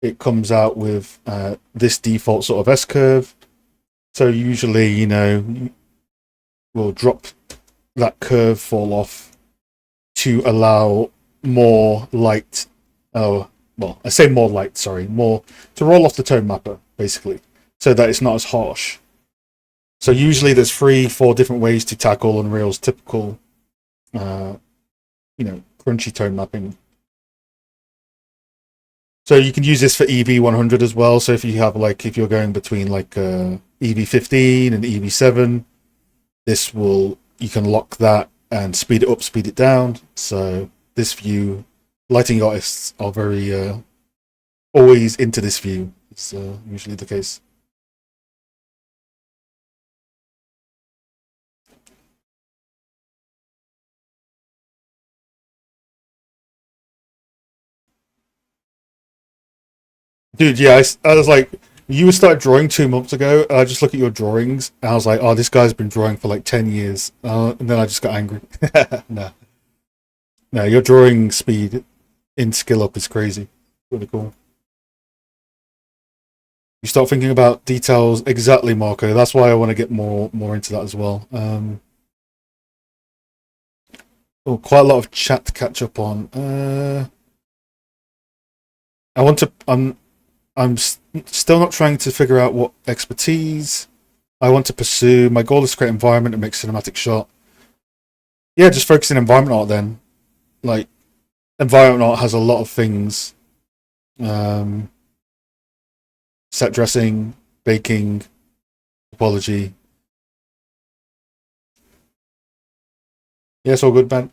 it comes out with this default sort of S curve. So, usually, we'll drop that curve fall off to allow more light. Oh, well, I say more light, sorry, more to roll off the tone mapper, basically, so that it's not as harsh. So usually there's 3-4 different ways to tackle Unreal's typical, uh, crunchy tone mapping. So you can use this for EV100 as well. So if you're going between like EV15 and EV7, you can lock that and speed it up, speed it down. So this view, lighting artists are very always into this view. It's usually the case. Dude, yeah, I was like, you started drawing 2 months ago. I just look at your drawings, and I was like, oh, this guy's been drawing for like 10 years. And then I just got angry. No, no, your drawing speed in skill up is crazy. Really cool. You start thinking about details exactly, Marco. That's why I want to get more into that as well. Oh, quite a lot of chat to catch up on. I want to. Still not trying to figure out what expertise I want to pursue. My goal is to create environment and make cinematic shot. Yeah, just focusing environment art then. Like environment art has a lot of things. Um, Set dressing, baking, topology. Yeah, it's all good, man.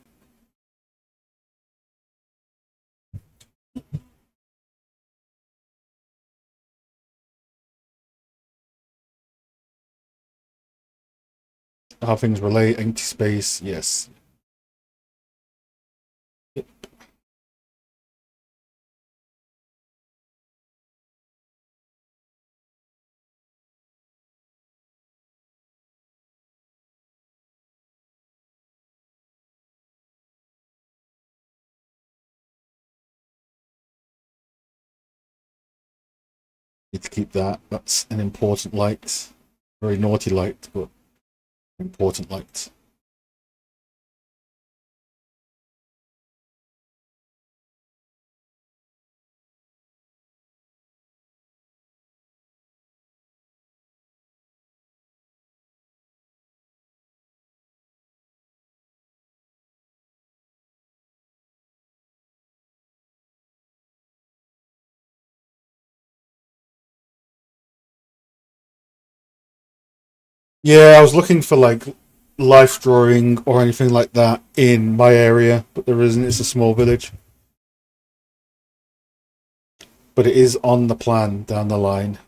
How things relate, empty space, yes. Need to keep that. That's an important light. Very naughty light, but important light. Yeah, I was looking for like life drawing or anything like that in my area, but there isn't. It's a small village. But it is on the plan down the line.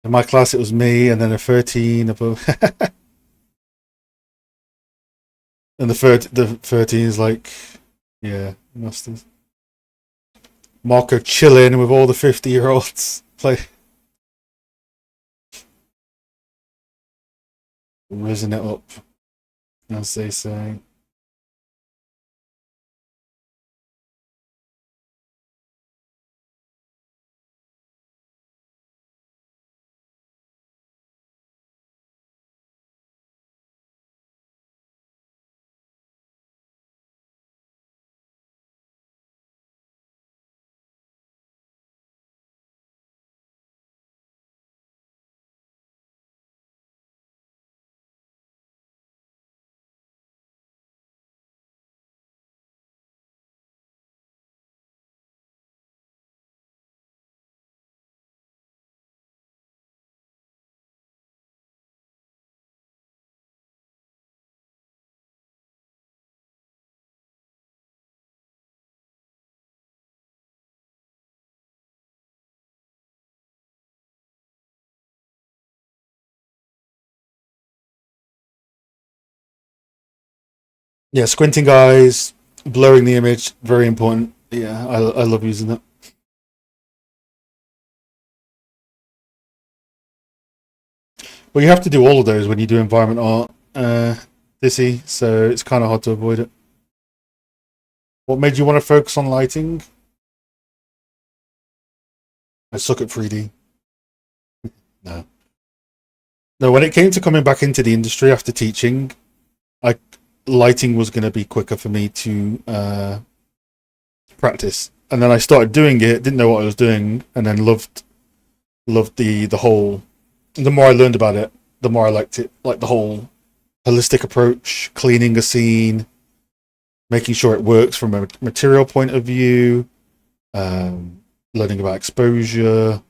In my class, it was me, and then a 13 above, and the 13 is like, yeah, masters. Marco chilling with all the 50-year-olds, like risen it up, as they say. Yeah, squinting eyes, blurring the image, very important. Yeah, I love using that. Well, you have to do all of those when you do environment art, Dissy, so it's kind of hard to avoid it. What made you want to focus on lighting? I suck at 3D. No. No, when it came to coming back into the industry after teaching, I lighting was going to be quicker for me to practice. And then I started doing it, didn't know what I was doing, and then loved the whole. The more I learned about it, the more I liked it. Like the whole holistic approach, cleaning a scene, making sure it works from a material point of view, um, learning about exposure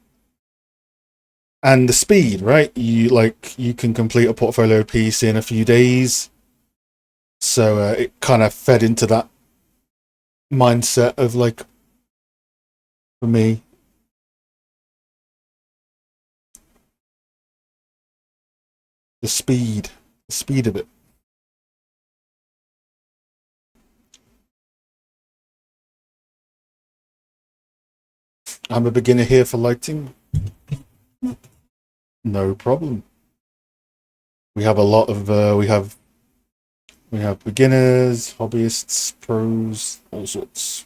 and the speed. Right, you can complete a portfolio piece in a few days. So it kind of fed into that mindset of like for me the speed of it. I'm a beginner here for lighting. No problem. We have a lot of we have beginners, hobbyists, pros, all sorts.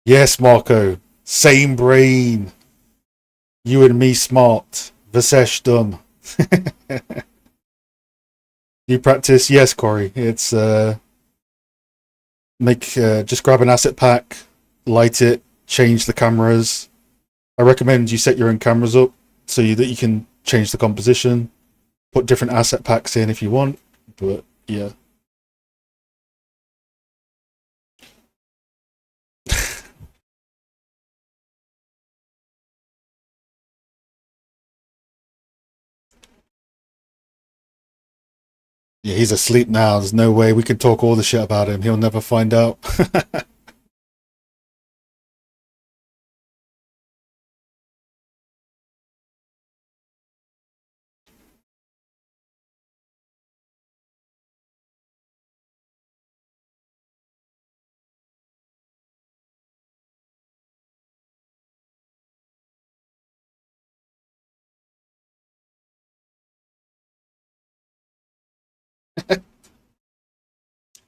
Yes, Marco. Same brain. You and me smart. Vasesh dumb. You practice? Yes, Corey. It's make just grab an asset pack, light it, change the cameras. I recommend you set your own cameras up that you can change the composition, put different asset packs in if you want. But yeah, yeah, he's asleep now. There's no way we can talk all the shit about him. He'll never find out.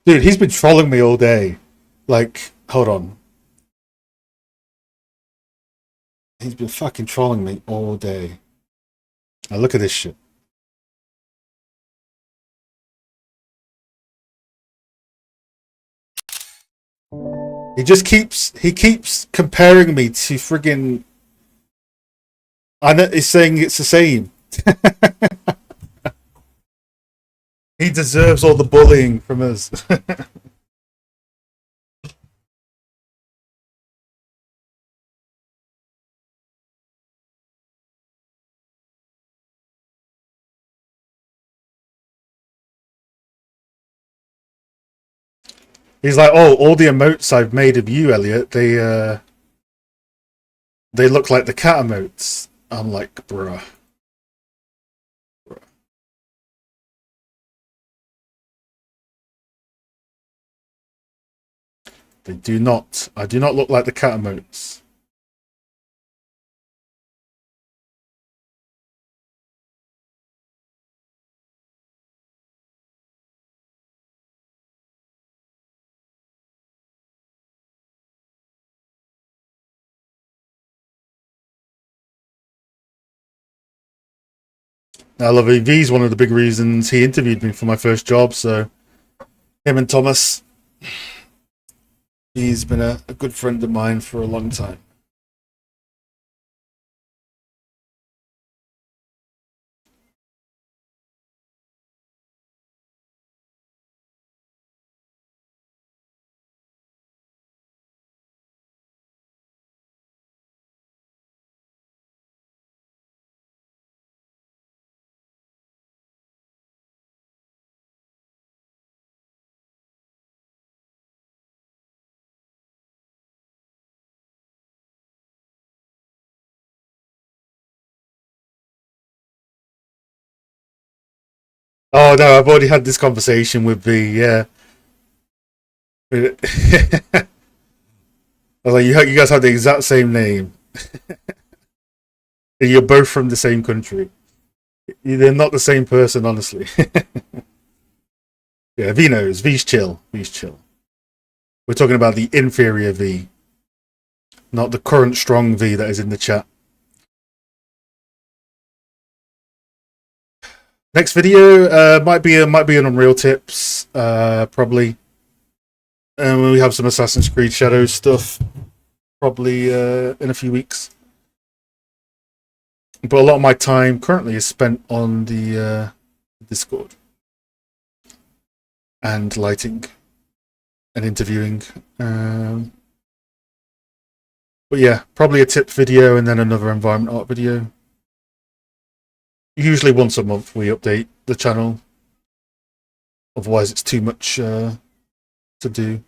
Dude, he's been trolling me all day. Like, hold on. He's been fucking trolling me all day. Now look at this shit. He keeps comparing me to friggin' I know he's saying it's the same. He deserves all the bullying from us. He's like, oh, all the emotes I've made of you, Elliot, they look like the cat emotes. I'm like, bruh. They do not. I do not look like the cat emotes. I love it. V's one of the big reasons he interviewed me for my first job. So him and Thomas, he's been a good friend of mine for a long time. Oh no, I've already had this conversation with the yeah. I was like, you guys have the exact same name, and you're both from the same country. They're not the same person, honestly. Yeah, V knows. V's chill. V's chill. We're talking about the inferior V, not the current strong V that is in the chat. Next video might be an Unreal tips, probably. And we have some Assassin's Creed Shadows stuff, probably in a few weeks. But a lot of my time currently is spent on the Discord and lighting and interviewing. But yeah, probably a tip video and then another environment art video. Usually once a month we update the channel. Otherwise it's too much to do.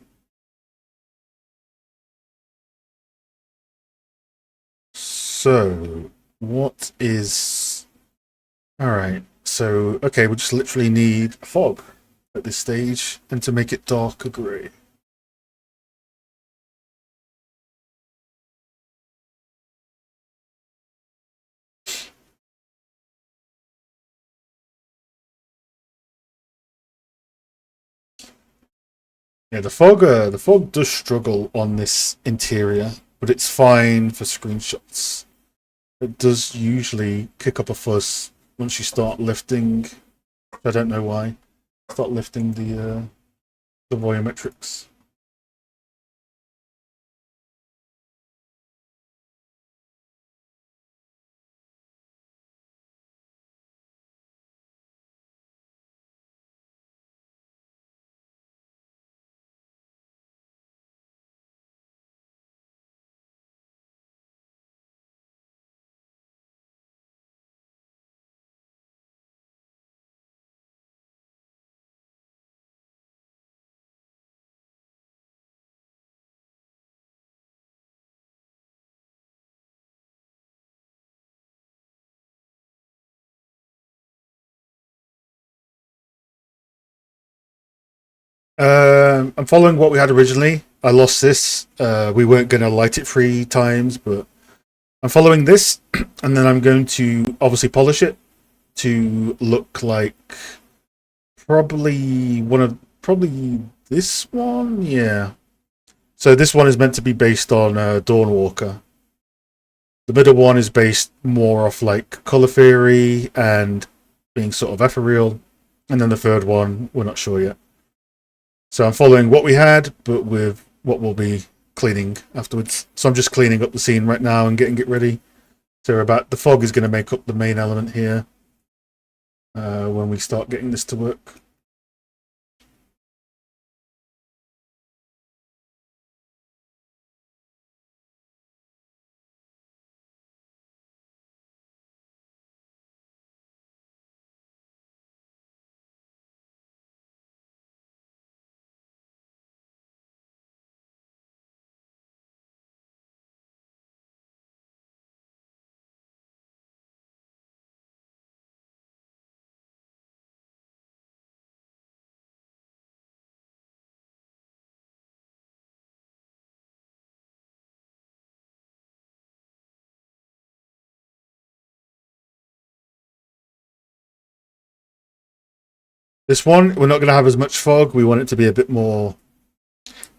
So, what is... Alright, so, okay, we just literally need fog at this stage and to make it darker grey. Yeah, the fog does struggle on this interior, but it's fine for screenshots. It does usually kick up a fuss once you start lifting. I don't know why. Start lifting the volumetrics. I'm following what we had originally. I lost this. We weren't going to light it 3 times, but I'm following this, and then I'm going to obviously polish it to look like probably this one. Yeah. So this one is meant to be based on Dawnwalker. The middle one is based more off like color theory and being sort of ethereal, and then the third one we're not sure yet. So I'm following what we had, but with what we'll be cleaning afterwards. So I'm just cleaning up the scene right now and getting it ready. So about the fog is going to make up the main element here when we start getting this to work. This one, we're not going to have as much fog. We want it to be a bit more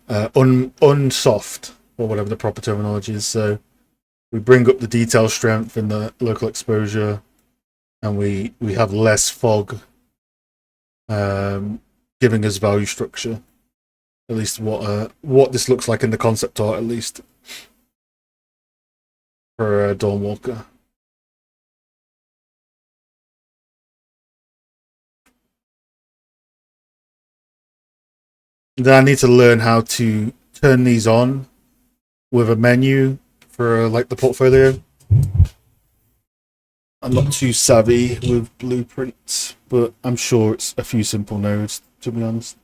unsoft, or whatever the proper terminology is. So we bring up the detail strength in the local exposure, and we have less fog, giving us value structure. At least what this looks like in the concept art, at least for Dawnwalker. Then I need to learn how to turn these on with a menu for like the portfolio. I'm not too savvy with blueprints, but I'm sure it's a few simple nodes, to be honest.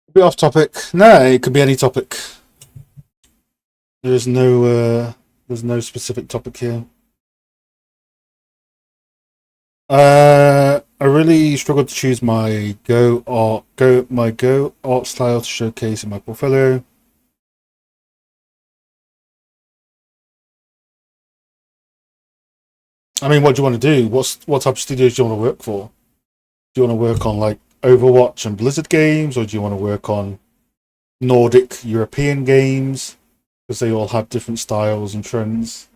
A bit off topic. No, it could be any topic. There's no there's no specific topic here. I really struggled to choose my Go art style to showcase in my portfolio. I mean, what do you want to do? What type of studios do you want to work for? Do you want to work on like Overwatch and Blizzard games, or do you want to work on Nordic European games? Because they all have different styles and trends.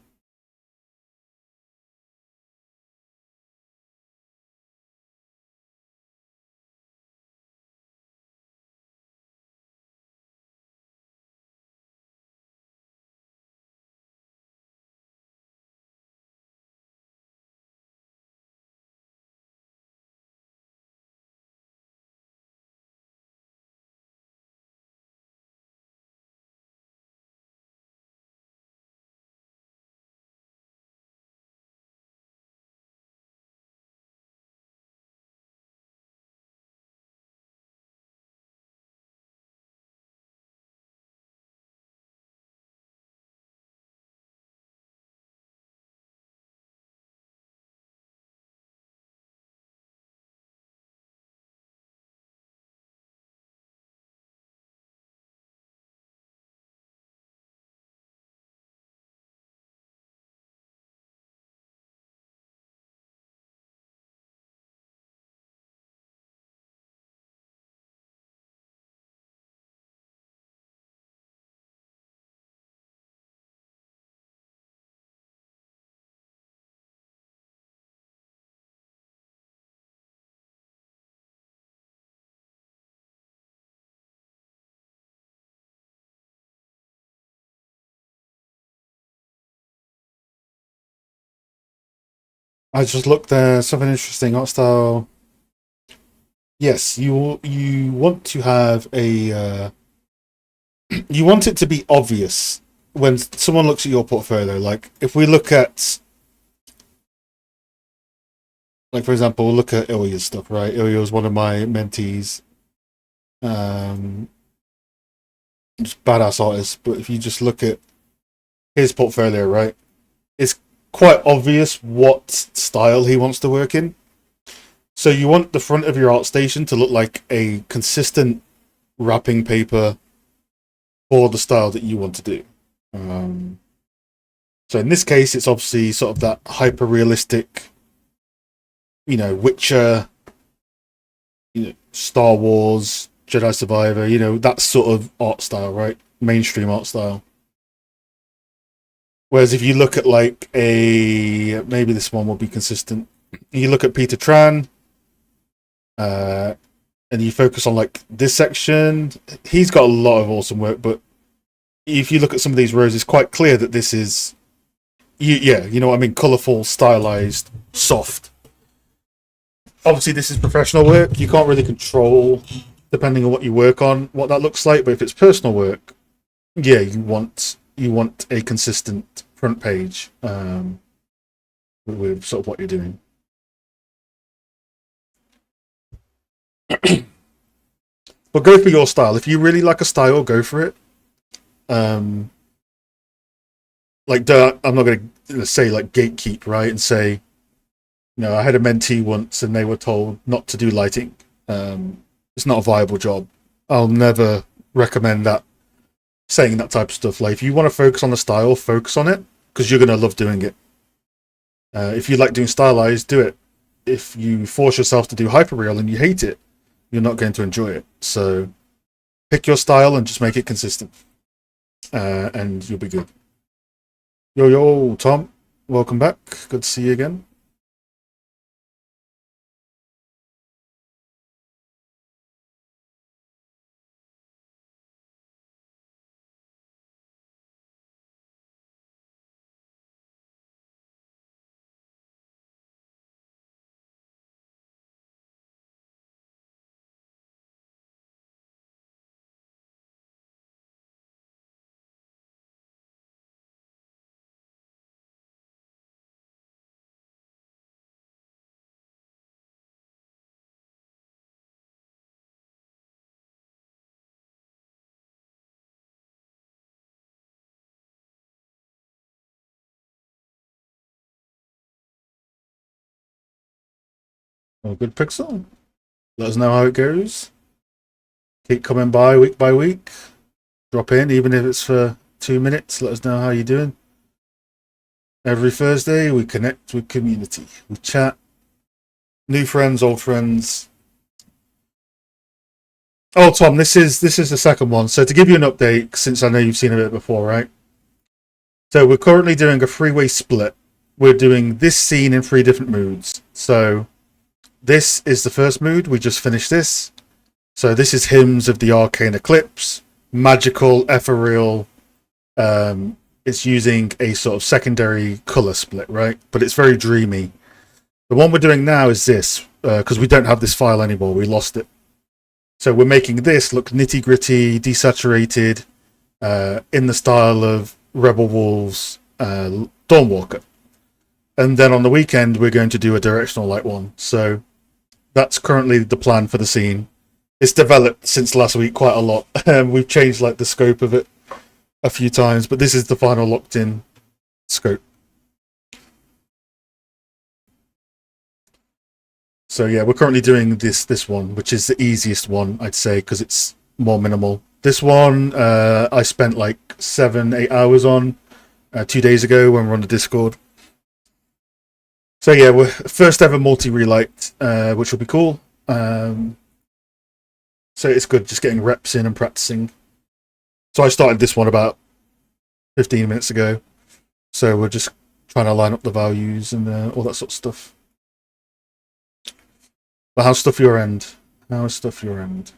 I just looked there. Something interesting. Art style. Yes, you want to have a you want it to be obvious when someone looks at your portfolio. Like if we look at, like for example, look at Ilya's stuff, right? Ilya was one of my mentees. Um, just badass artist. But if you just look at his portfolio, right, it's quite obvious what style he wants to work in. So you want the front of your art station to look like a consistent wrapping paper for the style that you want to do. Um, so in this case, it's obviously sort of that hyper realistic, Witcher, Star Wars, Jedi Survivor, that sort of art style, right? Mainstream art style. Whereas if you look at like maybe this one will be consistent. You look at Peter Tran, uh, and you focus on like this section. He's got a lot of awesome work, but if you look at some of these rows, it's quite clear that this is, you know what I mean, colorful, stylized, soft. Obviously, this is professional work. You can't really control, depending on what you work on, what that looks like. But if it's personal work, yeah, you want a consistent front page with sort of what you're doing. But go for your style. If you really like a style, go for it. Um, I'm not going to say like gatekeep, right? And say, I had a mentee once, and they were told not to do lighting. It's not a viable job. I'll never recommend that. Saying that type of stuff. Like, if you want to focus on the style, focus on it because you're going to love doing it. If you like doing stylized, do it. If you force yourself to do hyperreal and you hate it, you're not going to enjoy it. So pick your style and just make it consistent, and you'll be good. Yo, Tom, welcome back. Good to see you again. Well, good pixel. Let us know how it goes. Keep coming by week. Drop in, even if it's for 2 minutes. Let us know how you're doing. Every Thursday, we connect with community. We chat. New friends, old friends. Oh, Tom, this is the second one. So to give you an update, since I know you've seen a bit before, right? So we're currently doing a three-way split. We're doing this scene in three different moods. So this is the first mood. We just finished this. So this is Hymns of the Arcane Eclipse. Magical, ethereal. It's using a sort of secondary color split, right? But it's very dreamy. The one we're doing now is this, because we don't have this file anymore. We lost it. So we're making this look nitty gritty, desaturated, in the style of Rebel Wolves, Dawnwalker. And then on the weekend, we're going to do a directional light one. So that's currently the plan for the scene. It's developed since last week quite a lot. We've changed like the scope of it a few times, but this is the final locked in scope. So yeah, we're currently doing this one, which is the easiest one, I'd say, because it's more minimal. This one I spent like 7-8 hours on 2 days ago when we are on the Discord. So yeah, we're first ever multi relight, which will be cool. So it's good just getting reps in and practicing. So I started this one about 15 minutes ago. So we're just trying to line up the values and all that sort of stuff. But how's stuff your end? How's stuff your end?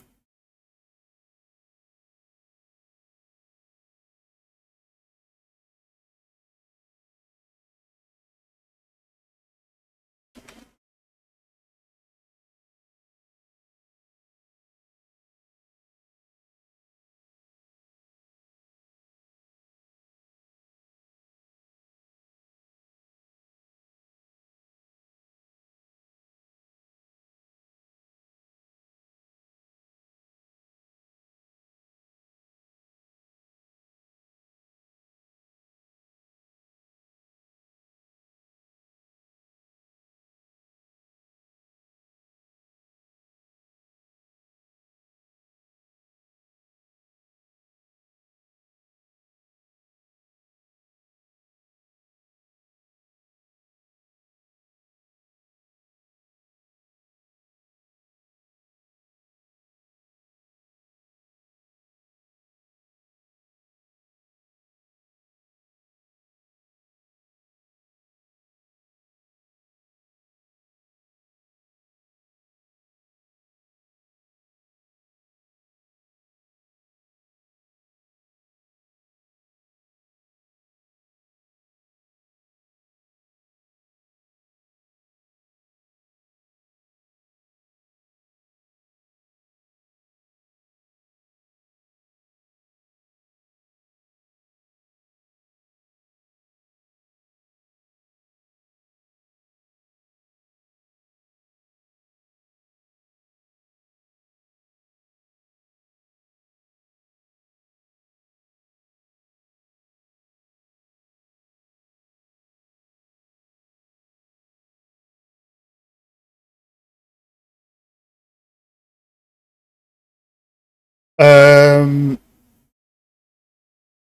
Um,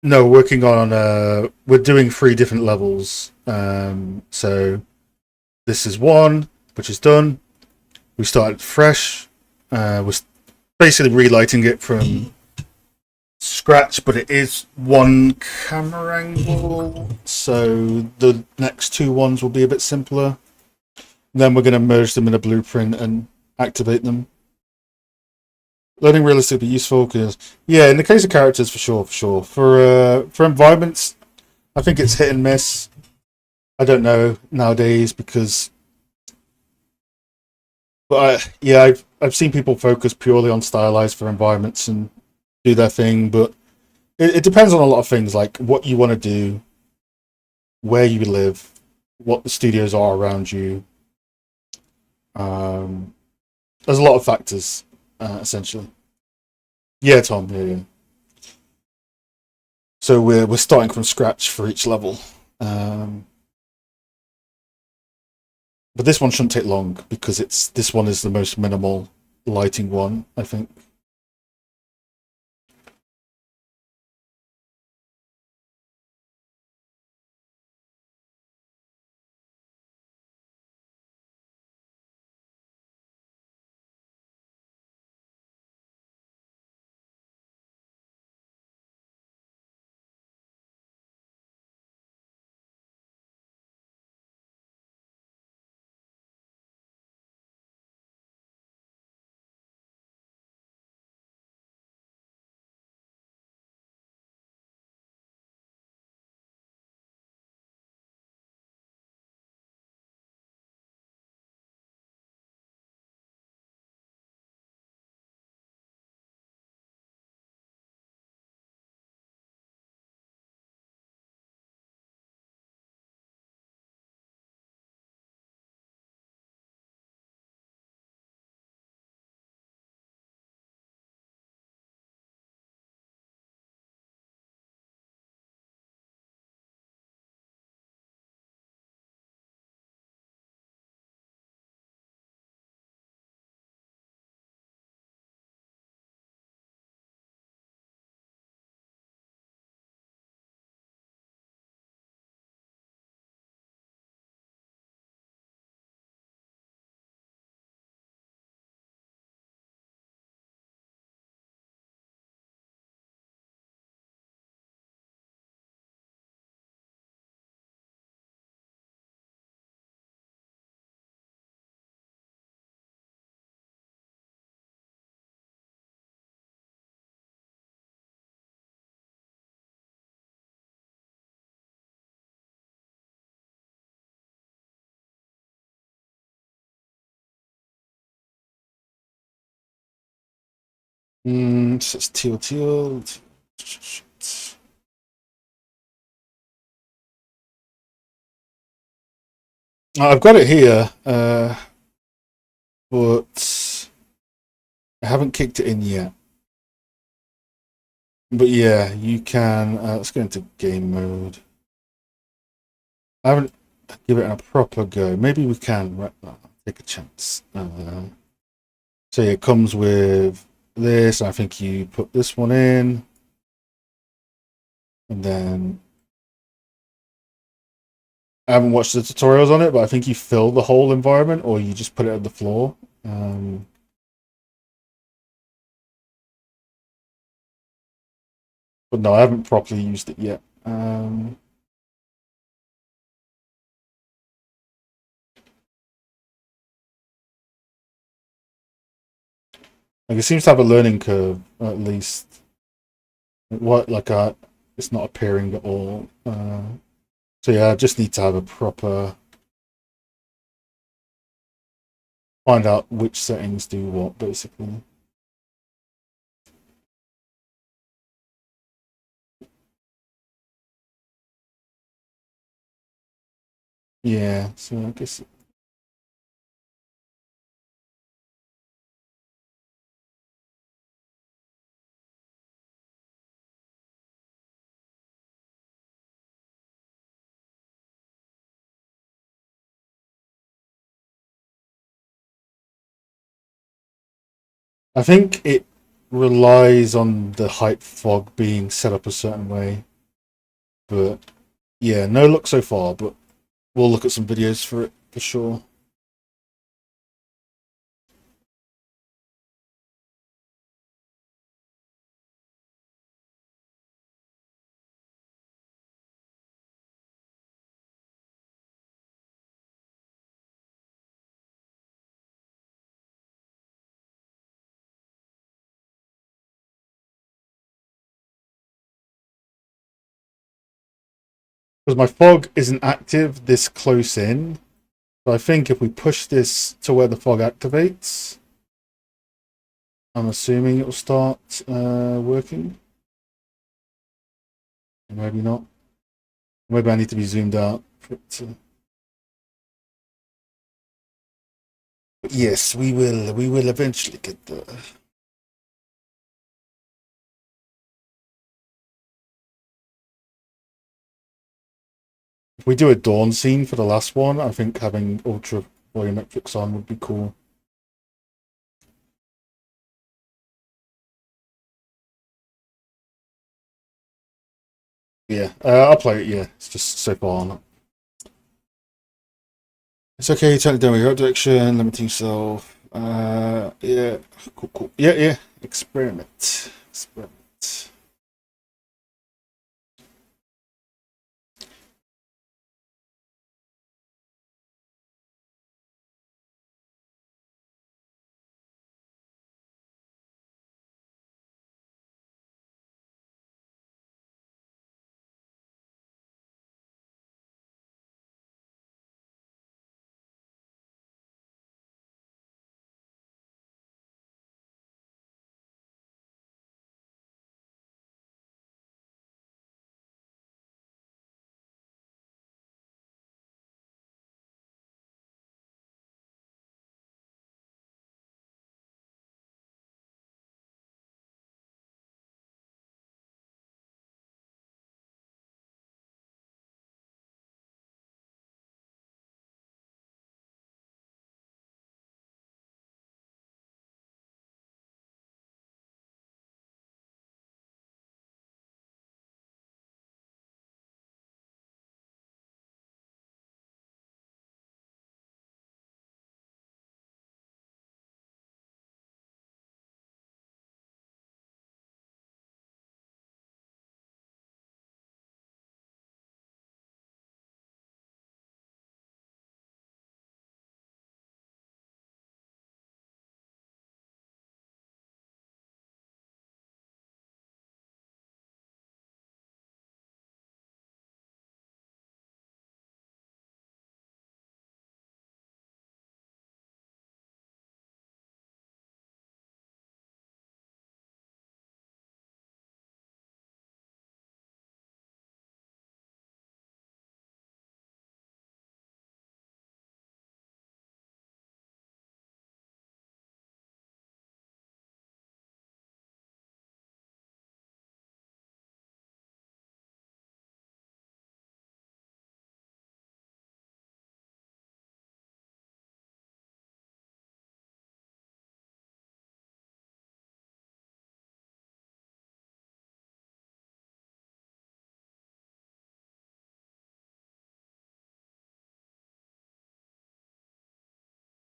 no, working on we're doing 3 different levels. So this is one, which is done. We started fresh. We're basically relighting it from scratch, but it is one camera angle, so the next 2 ones will be a bit simpler. Then we're going to merge them in a blueprint and activate them. Learning realistic be useful because, yeah, in the case of characters, for sure. For environments, I think it's hit and miss. I don't know nowadays because, but yeah, I've seen people focus purely on stylized for environments and do their thing, but it depends on a lot of things, like what you want to do, where you live, what the studios are around you. Um, there's a lot of factors, essentially. Yeah, Tom. Yeah, yeah. So we're starting from scratch for each level, um, but this one shouldn't take long because this one is the most minimal lighting one, I think. So it's teal. I've got it here, but I haven't kicked it in yet. But yeah, you can. Let's go into game mode. I haven't given it a proper go. Maybe we can. Right, take a chance. So yeah, it comes with this. I think you put this one in, and then I haven't watched the tutorials on it, but I think you fill the whole environment, or you just put it on the floor. But no, I haven't properly used it yet. Like it seems to have a learning curve, at least. What like it's not appearing at all. So yeah, I just need to have a proper find out which settings do what, basically. Yeah, so I guess I think it relies on the height fog being set up a certain way. But yeah, no luck so far, but we'll look at some videos for it for sure. Because my fog isn't active this close in, so I think if we push this to where the fog activates, I'm assuming it will start working. Maybe not. Maybe I need to be zoomed out for it to... But yes, we will. We will eventually get there. If we do a dawn scene for the last one, I think having ultra volumetrics on would be cool. Yeah, I'll play it. Yeah, it's just so far on. It's okay. Turn it down with your direction. Limiting yourself. Yeah, cool, cool. Yeah, yeah. Experiment. Experiment.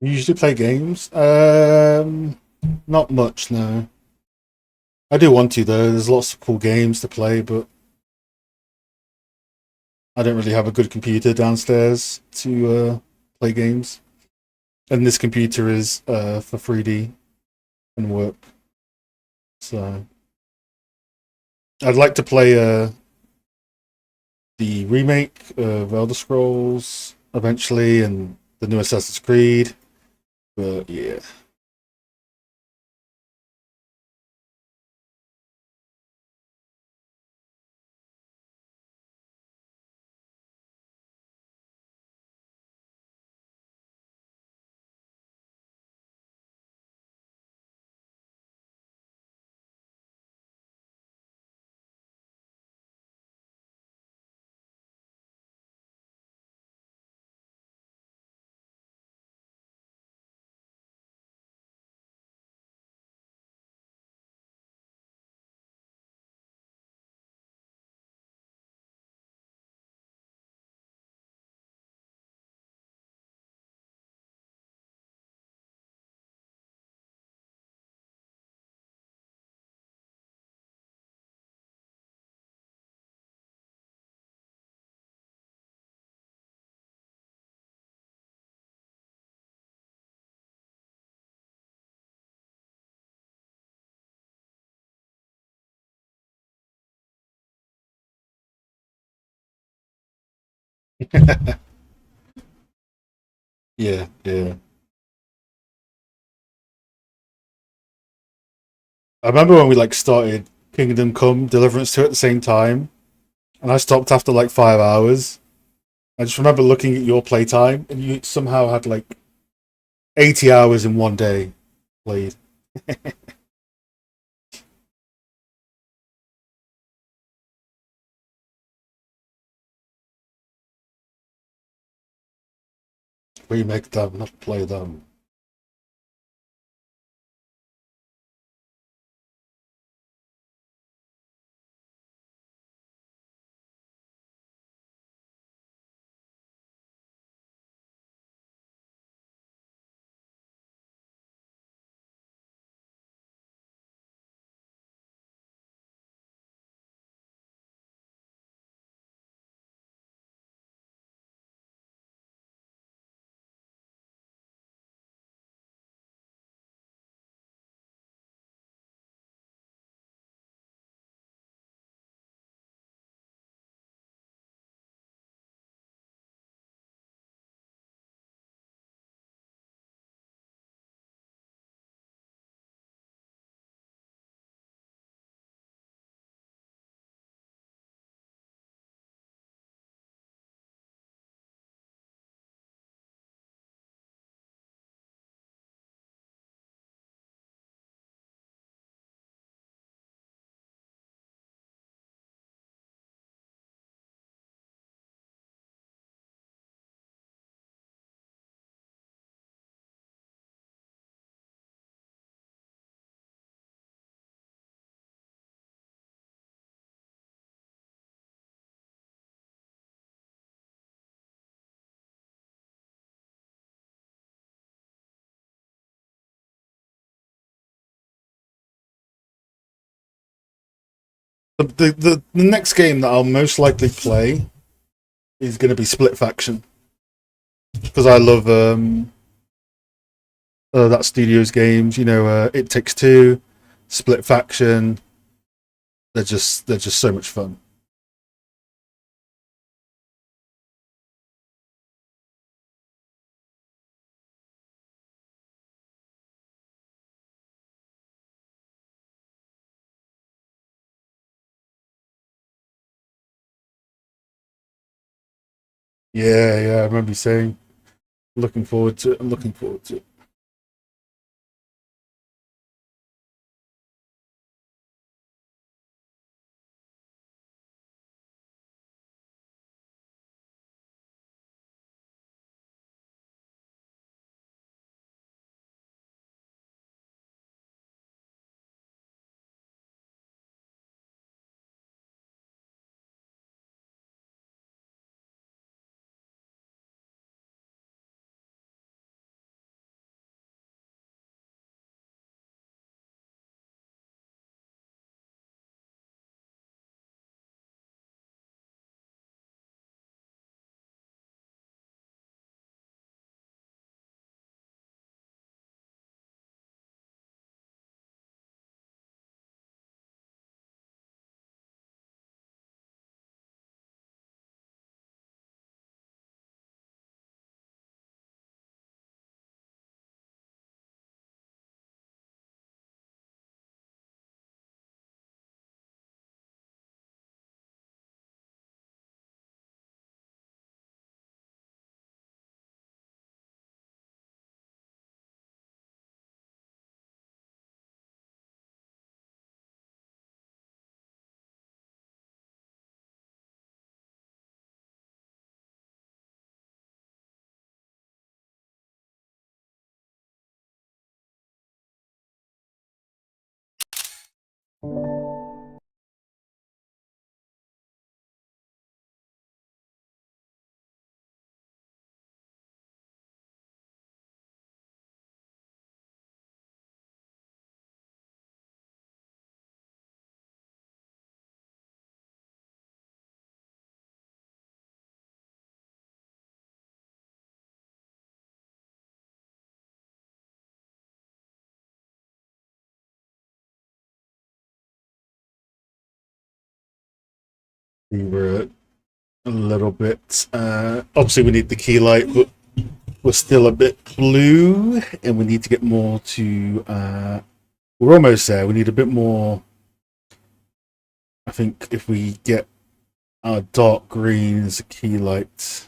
You usually play games? Not much, no. I do want to though. There's lots of cool games to play, but I don't really have a good computer downstairs to play games. And this computer is for 3D and work. So I'd like to play the remake of Elder Scrolls eventually, and the new Assassin's Creed. But yeah, Yeah, yeah. I remember when we like started Kingdom Come Deliverance 2 at the same time, and I stopped after like 5 hours. I just remember looking at your playtime, and you somehow had like 80 hours in one day played. Remake them, not play them. The next game that I'll most likely play is going to be Split Faction because I love that studio's games. You know, It Takes Two, Split Faction. They're just so much fun. Yeah, yeah. I remember you saying looking forward to it. I'm looking forward to it. We were a little bit. Obviously, we need the key light, but we're still a bit blue, and we need to get more to. We're almost there. We need a bit more. I think if we get our dark green as a key light.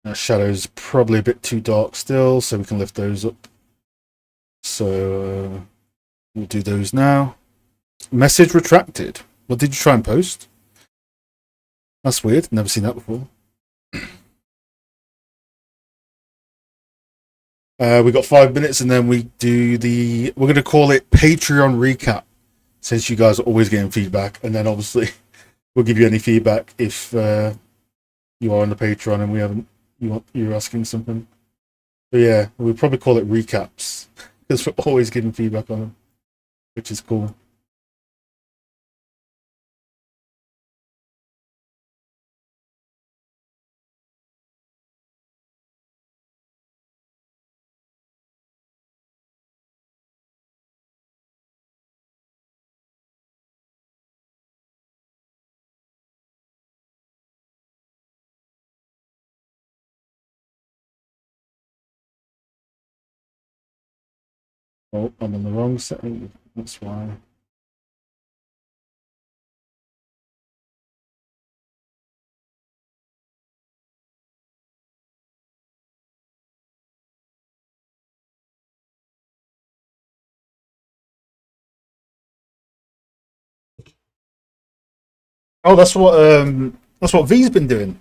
Our shadows probably a bit too dark still, so we can lift those up. So we'll do those now. Message retracted. What did you try and post? That's weird. Never seen that before. We got 5 minutes, and then we do the. We're going to call it Patreon recap, since you guys are always getting feedback, and then obviously we'll give you any feedback if you are on the Patreon and we haven't. You're asking something. But yeah, we'll probably call it recaps because we're always getting feedback on them, which is cool. Oh, I'm on the wrong setting. That's why. Oh, that's what V's been doing.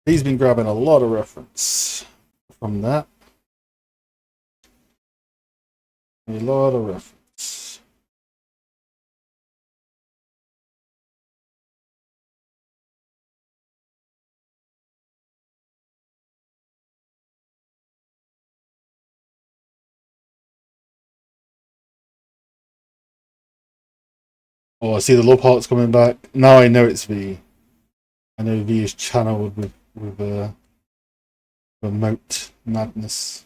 V's been grabbing a lot of reference from that. A lot of reference. Oh, I see the love hearts coming back. Now I know it's V. I know V is channeled with remote madness.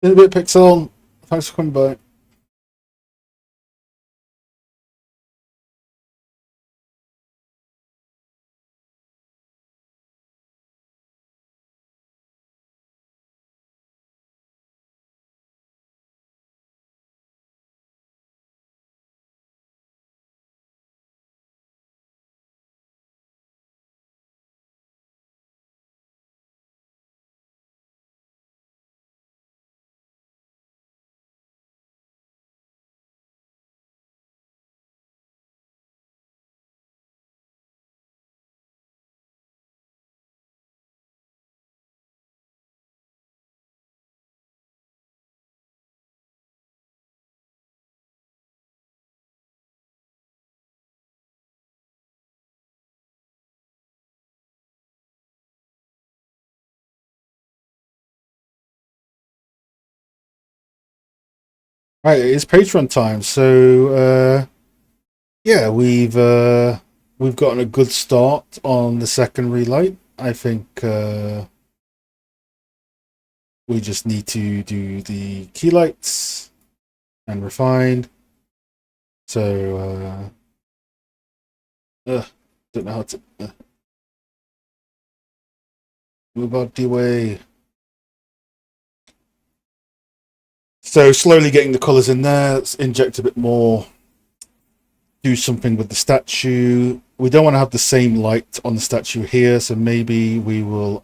In a bit, Pixel. Thanks for coming by. Right, it's Patreon time, so yeah, we've gotten a good start on the second relight. I think we just need to do the key lights and refine. So don't know how to move out the way. So slowly getting the colours in there. Let's inject a bit more. Do something with the statue. We don't want to have the same light on the statue here, so maybe we will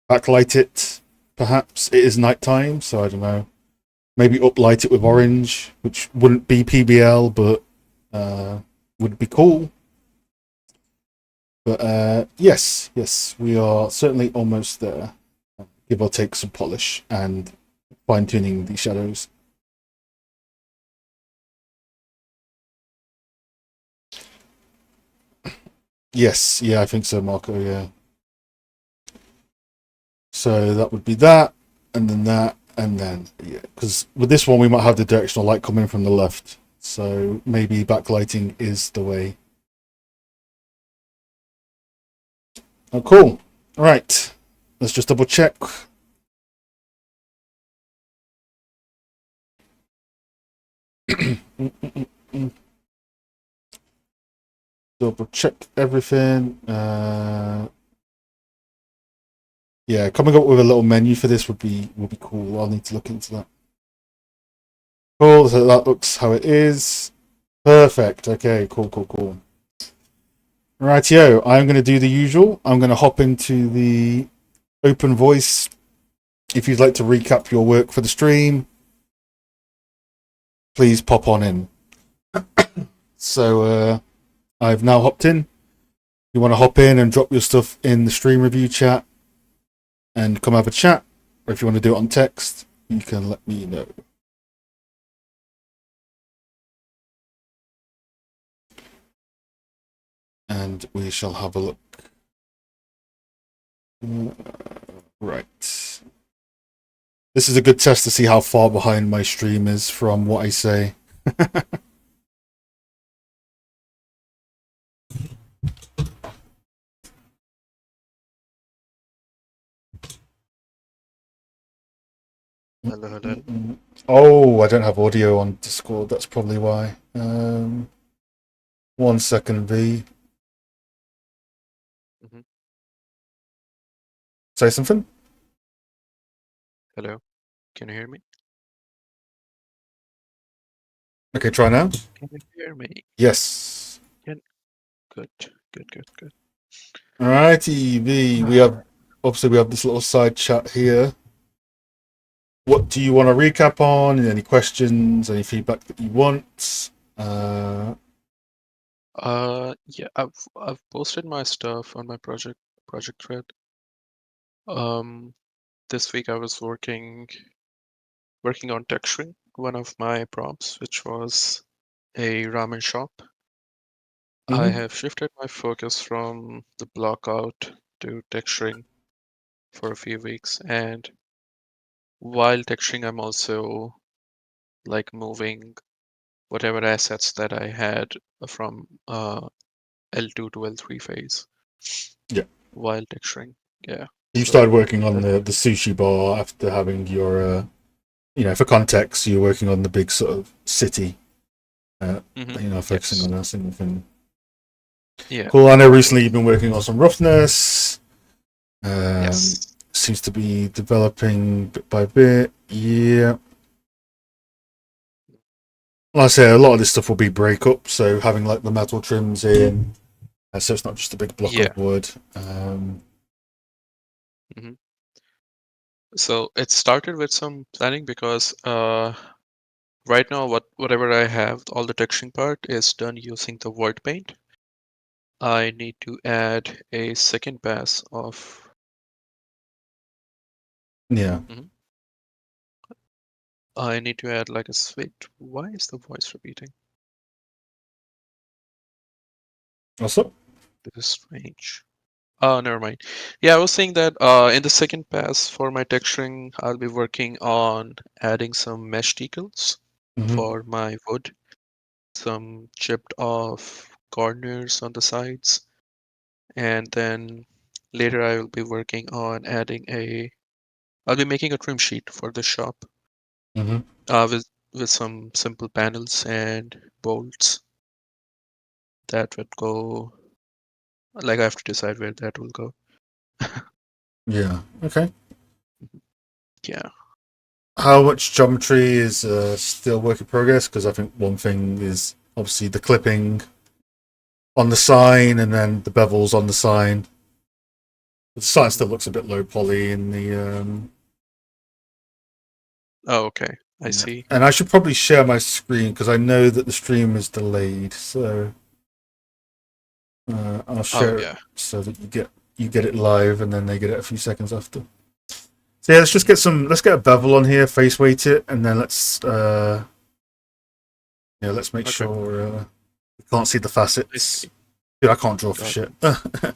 backlight it. Perhaps it is nighttime, so I don't know. Maybe uplight it with orange, which wouldn't be PBL, but would be cool. But yes, we are certainly almost there. Give or take some polish and fine-tuning the shadows. Yes, yeah, I think so, Marco, yeah. So that would be that, and then, yeah. Because with this one, we might have the directional light coming from the left. So maybe backlighting is the way. Oh, cool. All right. Let's just double check. Double check everything. Yeah, coming up with a little menu for this would be cool. I'll need to look into that. Cool. So that looks how it is. Perfect. Okay. Cool. Rightio. I'm going to do the usual. I'm going to hop into the open voice. If you'd like to recap your work for the stream, please pop on in. So I've now hopped in. You want to hop in and drop your stuff in the stream review chat and come have a chat, or if you want to do it on text, you can let me know. And we shall have a look. Right. This is a good test to see how far behind my stream is from what I say. Hello. Oh, I don't have audio on Discord. That's probably why. 1 second, V. Say something. Hello. Can you hear me? Okay, try now. Can you hear me? Yes. Good. Alrighty, V. We have this little side chat here. What do you want to recap on? Any questions? Any feedback that you want? Yeah, I've posted my stuff on my project thread. This week I was working on texturing one of my prompts, which was a ramen shop. I have shifted my focus from the block out to texturing for a few weeks, and while texturing, I'm also like moving whatever assets that I had from L2 to L3 phase. Yeah. While texturing. Yeah. You started So working on the sushi bar after having your, for context, you're working on the big sort of city, focusing yes, on that single thing. yeah, Cool. I know recently you've been working on some roughness. Um, yes, seems to be developing bit by bit. Yeah. Like I say, a lot of this stuff will be breakup, so having like the metal trims in, so it's not just a big block yeah. of wood. hmm So it started with some planning because right now whatever I have, all the texturing part is done using the void paint. I need to add a second pass of. Yeah. Mhm. I need to add like a switch. Why is the voice repeating? What's up? This is strange. Oh, never mind. Yeah, I was saying that in the second pass for my texturing, I'll be working on adding some mesh decals Mm-hmm. for my wood, some chipped off corners on the sides, and then later I will be working on I'll be making a trim sheet for the shop Mm-hmm. with some simple panels and bolts that would go. Like I have to decide where that will go. Yeah. Okay. Yeah. How much geometry is still work in progress? Because I think one thing is obviously the clipping on the sign and then the bevels on the sign. The sign still Mhm. looks a bit low poly in the. Oh, okay. I Yeah. see. And I should probably share my screen because I know that the stream is delayed. So I'll Oh, share it yeah. so that you get it live and then they get it a few seconds after. So yeah, let's just Mhm. get some. Let's get a bevel on here, face weight it, and then let's make Okay. sure we can't see the I facets. see. Dude, I can't draw for Got shit. it.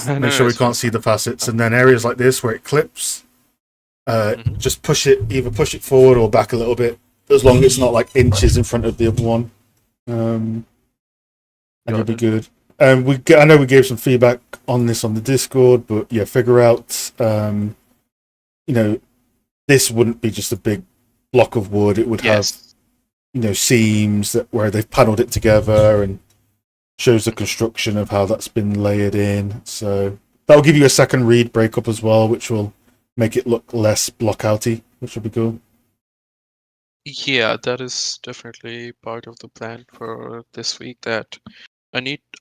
No, Make no, sure we it's can't fine. see the facets, and then areas like this where it clips, Mm-hmm. just either push it forward or back a little bit, as long as it's not like inches in front of the other one, and you'll Got be it. good. I know we gave some feedback on this on the Discord, but yeah, figure out, you know, this wouldn't be just a big block of wood. It would have, Yes. Mm-hmm. seams where they've panelled it together and shows the Mm-hmm. construction of how that's been layered in. So that'll give you a second read breakup as well, which will make it look less blockouty, which will be cool. Yeah, that is definitely part of the plan for this week. That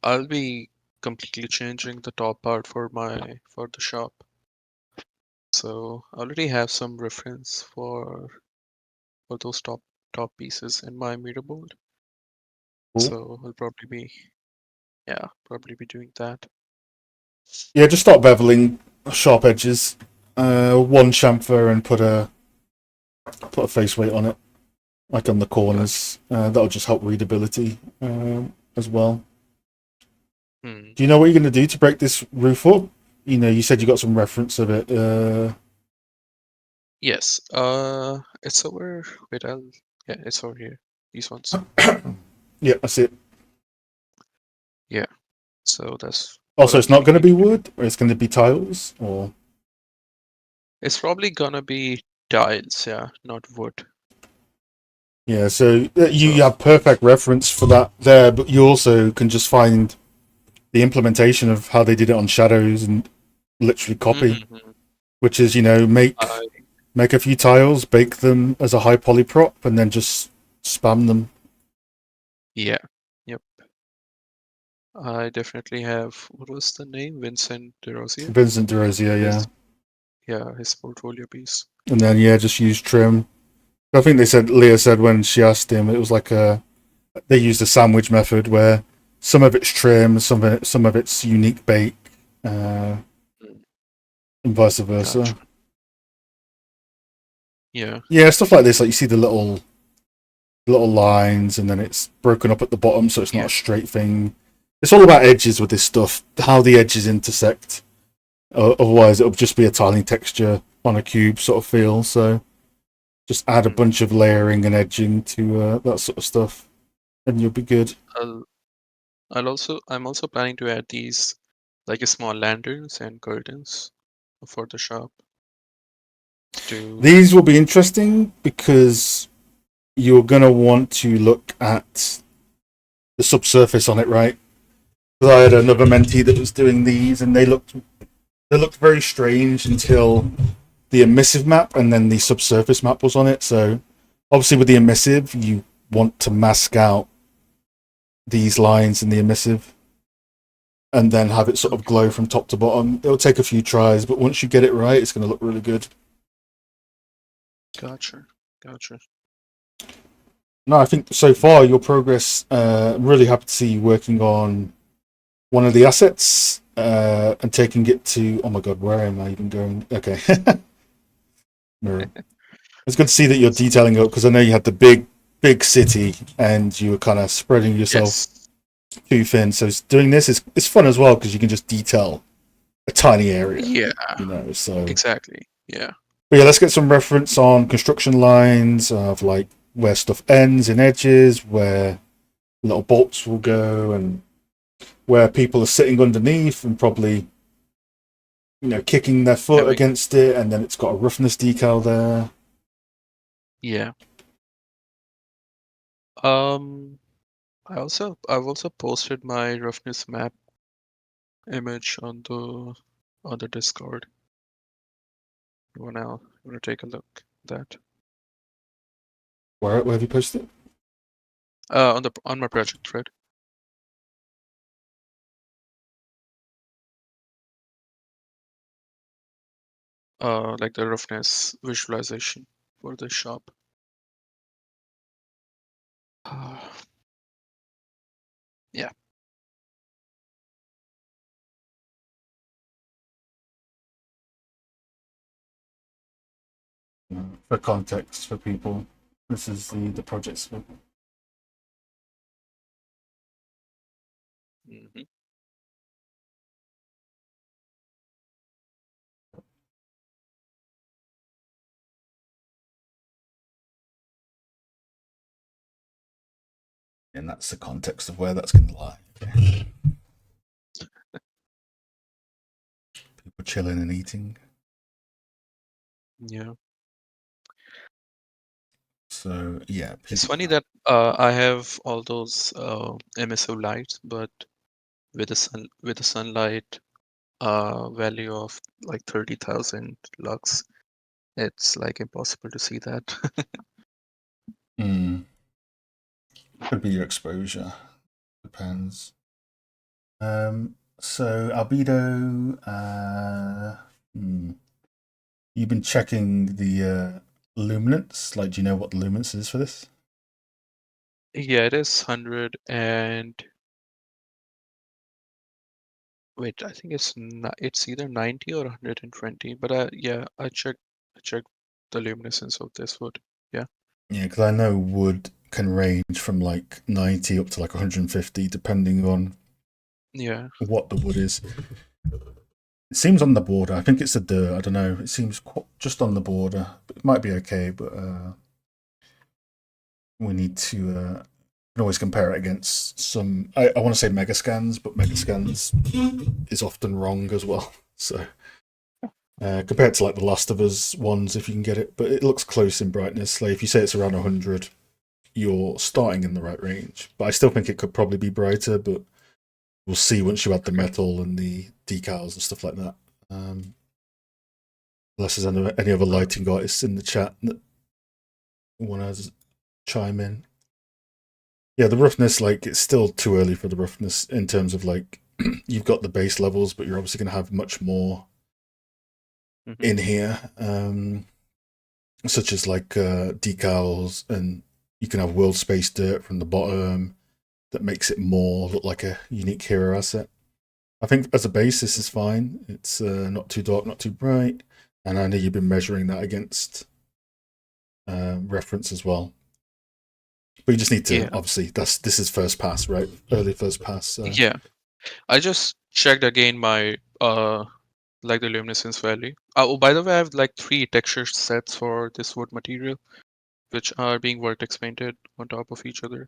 I'll be completely changing the top part for the shop. So I already have some reference for those top pieces in my meter board. Cool. So I'll probably be doing that. Yeah, just start beveling sharp edges. One chamfer and put a face weight on it, like on the Gotcha. corners. That'll just help readability as well. Hmm. Do you know what you're going to do to break this roof up? You said you got some reference of it. Yes. It's over. Wait, it's over here. These ones. Yeah, that's it. Yeah. So that's what Also, I it's not really going to need be to do. wood, or it's going to be tiles, or It's probably gonna be tiles, yeah, not wood. yeah. So you So. have perfect reference for that there, but you also can just find the implementation of how they did it on shadows and literally copy, Mm-hmm. which is I make a few tiles, bake them as a high poly prop, and then just spam them. yeah. Yep. I definitely have. What was the name? Vincent DeRosier. Vincent DeRosier, yeah, His his portfolio piece. and then yeah, just use trim. I think Leah said when she asked him, it was like they used a sandwich method where some of it's trim, some of it's unique bake, uh, Mm, and vice versa. gotcha. Yeah. Yeah, stuff like this, like you see the little lines, and then it's broken up at the bottom, so it's not Yeah. a straight thing. It's all about edges with this stuff, how the edges intersect. Otherwise, it'll just be a tiling texture on a cube sort of feel. So just add a Mm. bunch of layering and edging to that sort of stuff, and you'll be good. I'll I'm also planning to add these like small lanterns and curtains for the shop. These will be interesting because you're going to want to look at the subsurface on it, right? Because I had another mentee that was doing these, and they looked very strange until the emissive map and then the subsurface map was on it. So obviously with the emissive, you want to mask out these lines in the emissive and then have it sort of glow from top to bottom. It'll take a few tries, but once you get it right, it's going to look really good. Gotcha. No, I think so far your progress, really happy to see you working on one of the assets and taking it to, oh my god, where am I even going? Okay. No. It's good to see that you're detailing up, because I know you had the big city and you were kind of spreading yourself too thin. So doing this is fun as well, because you can just detail a tiny area. Yeah. You know, so exactly. Yeah. But yeah, let's get some reference on construction lines of like where stuff ends in edges, where little bolts will go, and where people are sitting underneath and probably, you know, kicking their foot against it, and then it's got a roughness decal there. Yeah. I've also posted my roughness map image on the Discord. You wanna take a look at that? Where have you posted it? On my project thread. Like the roughness visualization for the shop. Yeah. For context for people, this is the project scope. Mm-hmm. And that's the context of where that's going to lie. People chilling and eating. Yeah. So yeah, it's funny that I have all those emissive lights, but with the sunlight value of like 30,000 lux, it's like impossible to see that. Could be your exposure. Depends. So albedo. You've been checking the luminance. Like, do you know what the luminance is for this? Yeah, it is 100 and wait, I think it's either 90 or 120. But yeah, I checked the luminescence of this wood. Yeah. Yeah, because I know wood can range from like 90 up to like 150, depending on what the wood is. It seems on the border. I think it's a dirt. I don't know. It seems just on the border. It might be okay, but we need to can always compare it against some. I want to say Megascans, but Megascans is often wrong as well. So compared to like the Last of Us ones, if you can get it, but it looks close in brightness. Like if you say it's around 100, you're starting in the right range. But I still think it could probably be brighter, but we'll see once you add the metal and the decals and stuff like that. Unless there's any other lighting artists in the chat that want to chime in. Yeah, the roughness, like, it's still too early for the roughness in terms of, like, you've got the base levels, but you're obviously going to have much more in here, such as, like, decals, and you can have world space dirt from the bottom that makes it more look like a unique hero asset. I think as a base, this is fine. It's not too dark, not too bright, and I know you've been measuring that against reference as well. But you just need to, obviously, this is first pass, right? Early first pass. So. Yeah, I just checked again my like the luminescence value. Oh, by the way, I have like 3 texture sets for this wood material, which are being vertex painted on top of each other.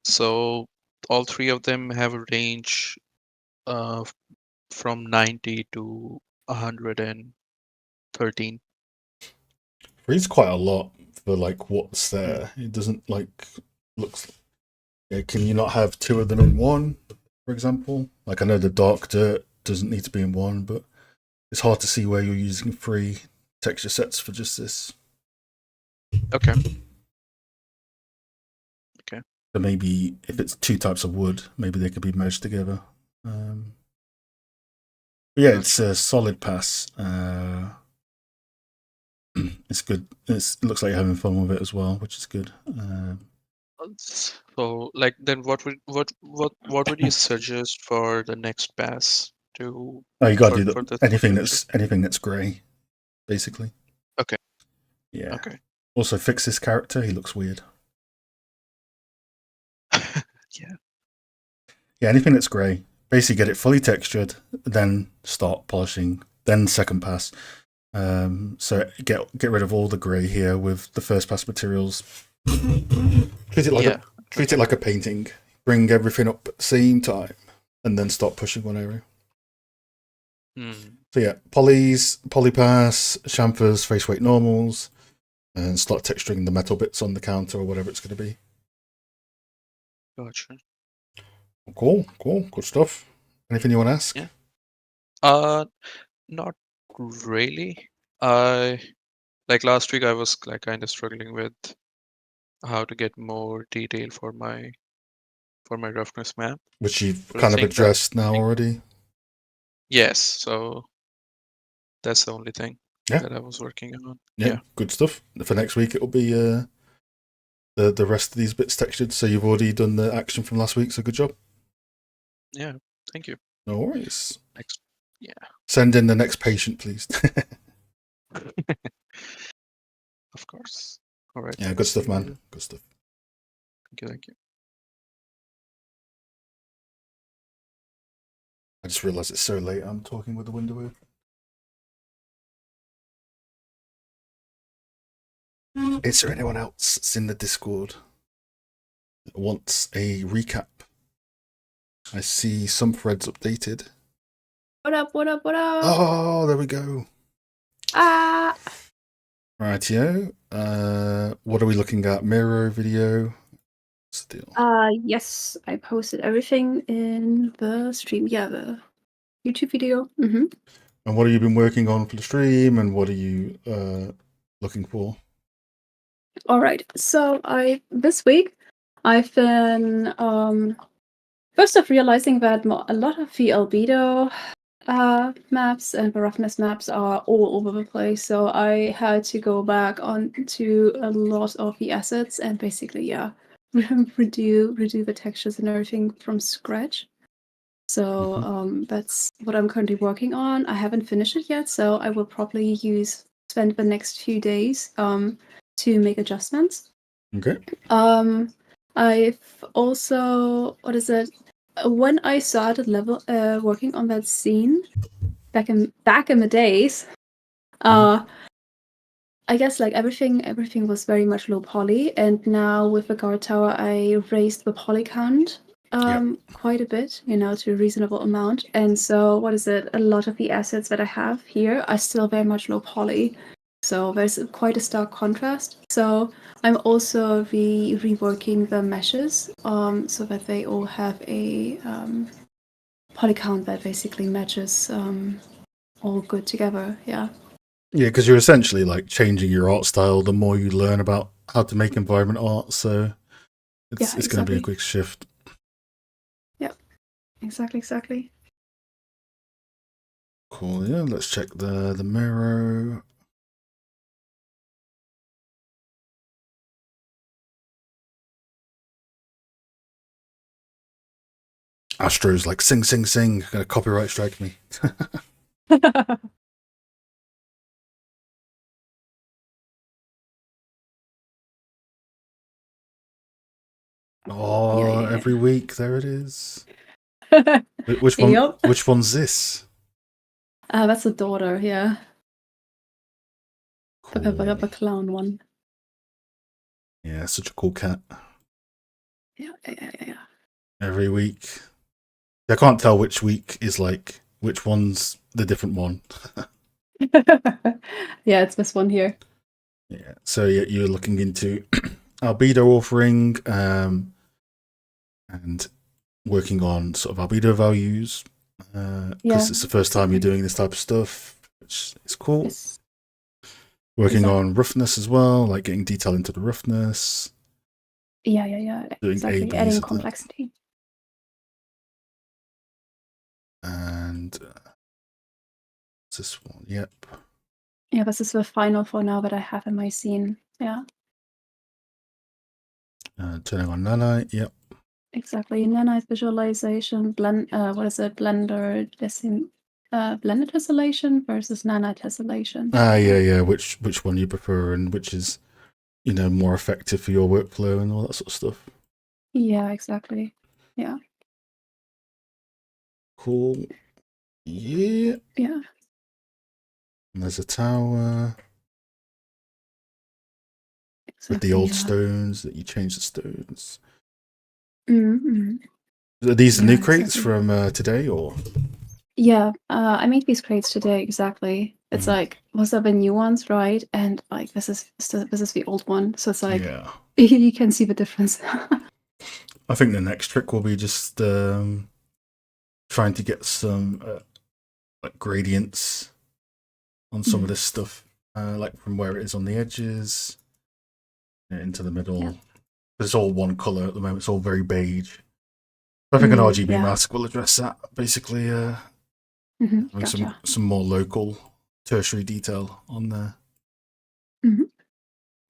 So all 3 of them have a range from 90 to 113. Three's quite a lot for like what's there. It doesn't like looks. Can you not have two of them in one, for example? Like I know the dark dirt doesn't need to be in one, but it's hard to see where you're using 3 texture sets for just this. Okay. So maybe if it's 2 types of wood, maybe they could be merged together. Yeah, it's a solid pass. It's good. It looks like you're having fun with it as well, which is good. So, like, then what would you suggest for the next pass to Oh, you got to do for the anything texture? that's grey, basically. Okay. Yeah. Okay. Also, fix this character. He looks weird. Yeah. Yeah, anything that's grey. Basically, get it fully textured, then start polishing, then second pass. So get rid of all the grey here with the first pass materials. Treat it like a painting. Bring everything up at the same time, and then start pushing one area. So yeah, polys, polypass, chamfers, face weight normals, and start texturing the metal bits on the counter or whatever it's going to be. Gotcha. Cool, good stuff. Anything you want to ask? Yeah. Not really. Like last week, I was like kind of struggling with how to get more detail for my roughness map, Which you've but I kind of think that addressed now already. yes, so that's the only thing Yeah. that I was working on. Yeah, good stuff. For next week, it'll be the rest of these bits textured. So you've already done the action from last week. So good job. Yeah, thank you. No worries. Next, yeah. Send in the next patient, please. Of course. All right. Yeah, good stuff, man. Good stuff. Thank you. I just realised it's so late. I'm talking with the window open. Is there anyone else that's in the Discord that wants a recap? I see some threads updated. What up? Oh, there we go. Rightio. What are we looking at? Miro video? What's the deal? Yes, I posted everything in the stream. Yeah, the YouTube video. Mm-hmm. And what have you been working on for the stream, and what are you looking for? All right. So this week I've been first off realizing that a lot of the albedo maps and the roughness maps are all over the place. So I had to go back on to a lot of the assets and basically, yeah, redo the textures and everything from scratch. So that's what I'm currently working on. I haven't finished it yet, so I will probably spend the next few days to make adjustments. Okay. I've also when I started working on that scene back in the days, I guess like everything was very much low poly, and now with the guard tower I raised the poly count quite a bit, to a reasonable amount. And so a lot of the assets that I have here are still very much low poly. So there's quite a stark contrast. So I'm also reworking the meshes so that they all have a poly count that basically matches all good together. Yeah. Yeah, because you're essentially like changing your art style the more you learn about how to make environment art. So it's going to be a quick shift. Yeah, exactly. Cool. Yeah, let's check the Miro. Astro's like sing. Gonna copyright strike me. Oh, yeah. Every week there it is. Which one? Yep. Which one's this? That's the daughter. Yeah. Cool. The clown one. Yeah, such a cool cat. Yeah. Every week. I can't tell which week is like which one's the different one. Yeah, it's this one here. Yeah. So you're looking into albedo authoring and working on sort of albedo values because it's the first time you're doing this type of stuff, which is cool. Yes. Working on roughness as well, like getting detail into the roughness. Yeah. Doing Exactly. ABs Adding at complexity. And this one, yep. Yeah, this is the final for now that I have in my scene. Yeah. Turning on nanite, yep. Exactly. Nanite visualization, blend. What is it? Blended tessellation versus nanite tessellation. Yeah. Which one you prefer and which is, more effective for your workflow and all that sort of stuff. Yeah, exactly. Yeah. Cool. Yeah. Yeah. And there's a tower Exactly, with the old stones that you change the stones. Mm-hmm. Are these the new crates exactly. from today or? Yeah, I made these crates today. Exactly. It's like those are the new ones, right? And like this is the old one, so it's like you can see the difference. I think the next trick will be just trying to get some like gradients on some of this stuff, like from where it is on the edges into the middle. Yeah. But it's all one color at the moment. It's all very beige. I think an RGB mask will address that. Basically, Gotcha. some more local tertiary detail on there.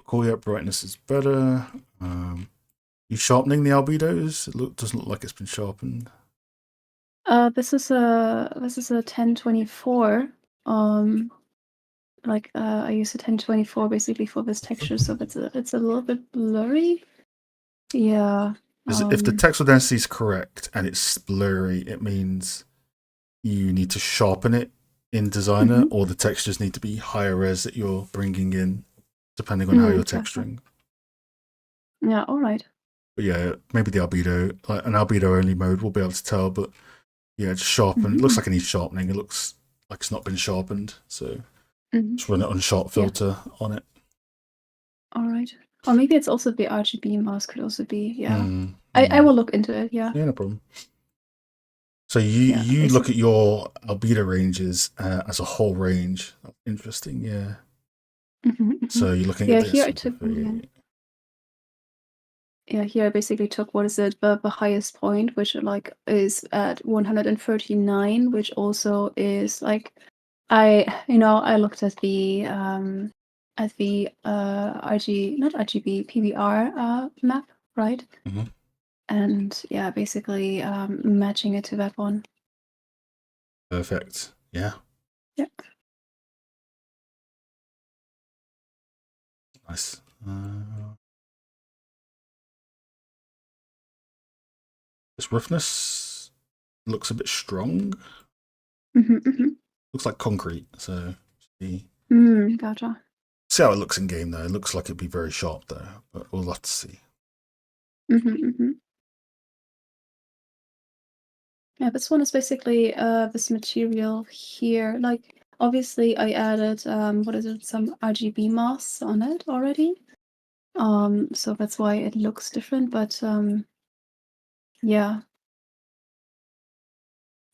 Cool. Yeah, brightness is better. You sharpening the albedos? It doesn't look like it's been sharpened. This is a 1024. Like I use a 1024 basically for this texture, so it's a little bit blurry. Yeah. If the texture density is correct and it's blurry, it means you need to sharpen it in Designer, or the textures need to be higher res that you're bringing in, depending on how you're texturing. Yeah. All right. But yeah, maybe the albedo, like an albedo only mode, will be able to tell. But yeah, just sharpen. It looks like it needs sharpening. It looks like it's not been sharpened, so just run it on sharp filter on it. All right. Or maybe it's also the RGB mask could also be. Yeah. I will look into it. Yeah. Yeah, no problem. So you look at your albedo ranges as a whole range. That's interesting. Yeah. So you're looking at this. Here I took. Yeah, here I basically took what is it the highest point, which like is at 139, which also is like I looked at the RGB PBR map, right? And yeah, basically matching it to that one. Perfect. Yeah. Yeah. Nice. This roughness looks a bit strong. Looks like concrete. So gotcha. See how it looks in game though. It looks like it'd be very sharp though, but we'll have to see. Yeah, this one is basically this material here. Like obviously I added some RGB masks on it already. So that's why it looks different, but yeah.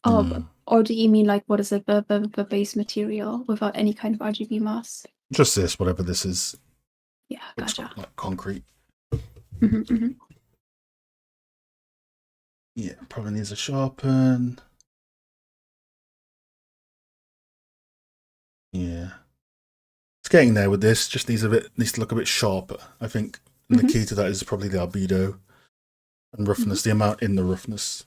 Or do you mean like what is it, the base material without any kind of RGB mask? Just this, whatever this is. Yeah, looks gotcha. like concrete. Yeah, probably needs a sharpen. Yeah. It's getting there with this, just needs to look a bit sharper. I think the key to that is probably the albedo and roughness, the amount in the roughness.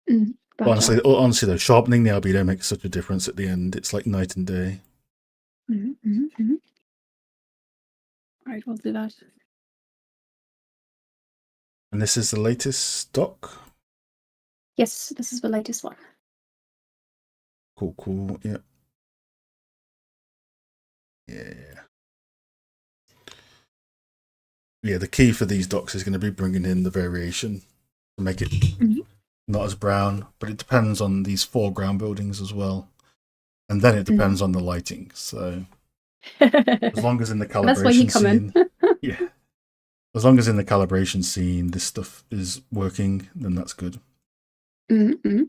Gotcha. Honestly though, sharpening the albedo makes such a difference at the end. It's like night and day. Alright, we'll do that. And this is the latest stock? Yes, this is the latest one. Cool. Yeah. Yeah, the key for these docs is going to be bringing in the variation to make it not as brown, but it depends on these foreground buildings as well. And then it depends on the lighting. So as long as in the That's why you calibration come in. scene, yeah, as long as in the calibration scene this stuff is working, then that's good. Mm-hmm.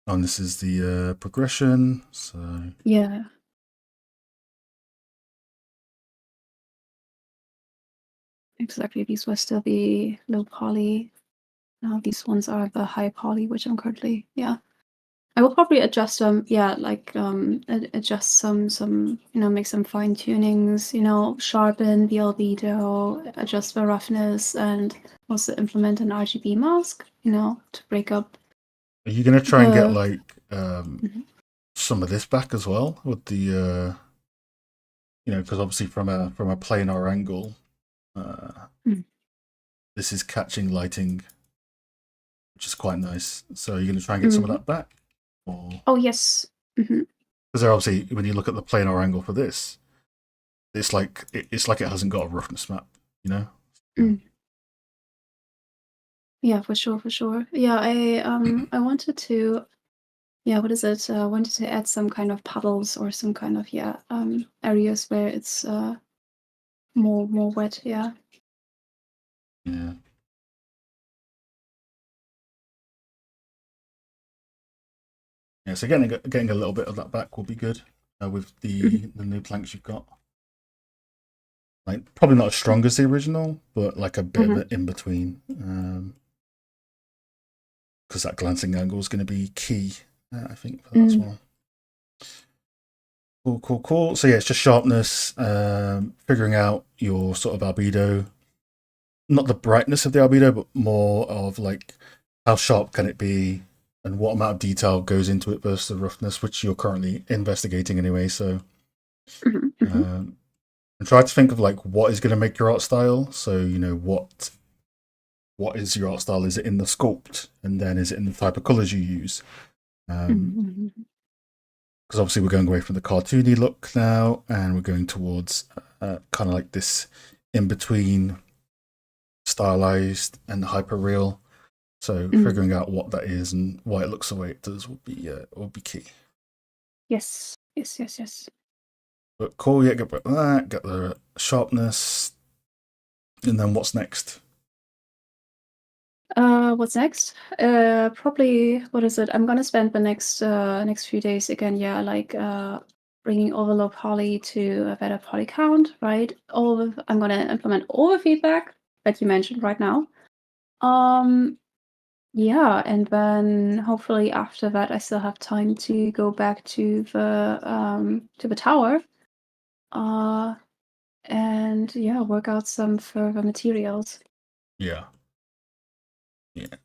And this is the progression. So Yeah. Exactly. These were still the low poly. Now these ones are the high poly, which I'm currently, yeah. I will probably adjust them, yeah, like adjust some, make some fine tunings, sharpen the albedo, adjust the roughness, and also implement an RGB mask, to break up. are you going to try and get the- like Mhm. some of this back as well with the because obviously from a planar angle, this is catching lighting, which is quite nice. So you're going to try and get some of that back? Or... Oh, yes. Because obviously, when you look at the planar angle for this, it's like it hasn't got a roughness map, Yeah, for sure, for sure. Yeah, I wanted to, what is it? I wanted to add some kind of puddles or some kind of areas where it's more wet. Yeah. Yeah. Yeah, so getting a little bit of that back will be good with the new planks you've got. Like probably not as strong as the original, but like a bit of an in between. Because that glancing angle is going to be key, I think, for that as well. Cool. So yeah, it's just sharpness, figuring out your sort of albedo, not the brightness of the albedo, but more of like how sharp can it be and what amount of detail goes into it versus the roughness, which you're currently investigating anyway. So and try to think of like what is going to make your art style. So what is your art style? Is it in the sculpt, and then is it in the type of colors you use? Because obviously we're going away from the cartoony look now, and we're going towards kind of like this in between stylized and hyper real. So figuring out what that is and why it looks the way it does will be key. Yes. But cool, yeah, get that, get the sharpness, and then what's next? What's next? Probably, what is it? I'm gonna spend the next few days again, like bringing over low poly to a better poly count, right? I'm gonna implement all the feedback that you mentioned right now. Yeah, and then hopefully after that, I still have time to go back to the tower, and work out some further materials. Yeah.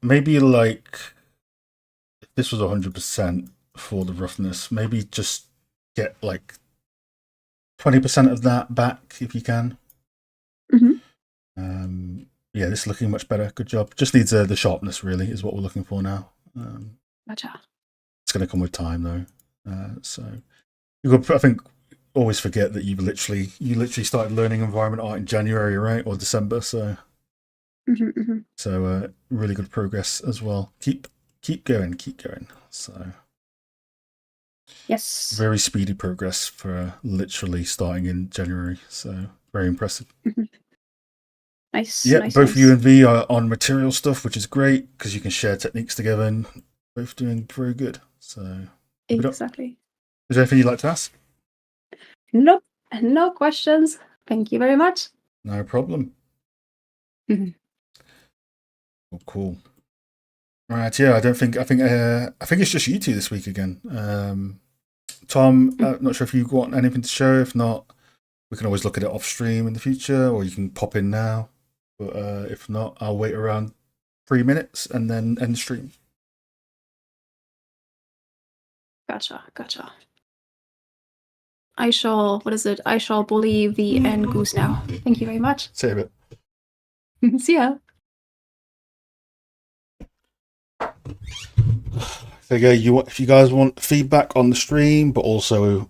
Maybe like if this was 100% for the roughness, maybe just get like 20% of that back if you can. Yeah, this is looking much better. Good job. Just needs the sharpness, really, is what we're looking for now. Gotcha. It's going to come with time, though. So you could, I think, always forget that you literally started learning environment art in January, right, or December. So, so really good progress as well. Keep going. So, yes, very speedy progress for literally starting in January. So very impressive. Nice. Yeah, nice, both nice. you and V are on material stuff, which is great because you can share techniques together and both doing very good. So exactly. Is there anything you'd like to ask? Nope, no questions. Thank you very much. No problem. Cool. Right, yeah. I think it's just you two this week again. Tom, not sure if you want anything to show. If not, we can always look at it off stream in the future, or you can pop in now. But if not, I'll wait around 3 minutes and then end the stream. Gotcha. I shall bully V and Goose now. Thank you very much. Say a bit. See ya. So yeah, if you guys want feedback on the stream, but also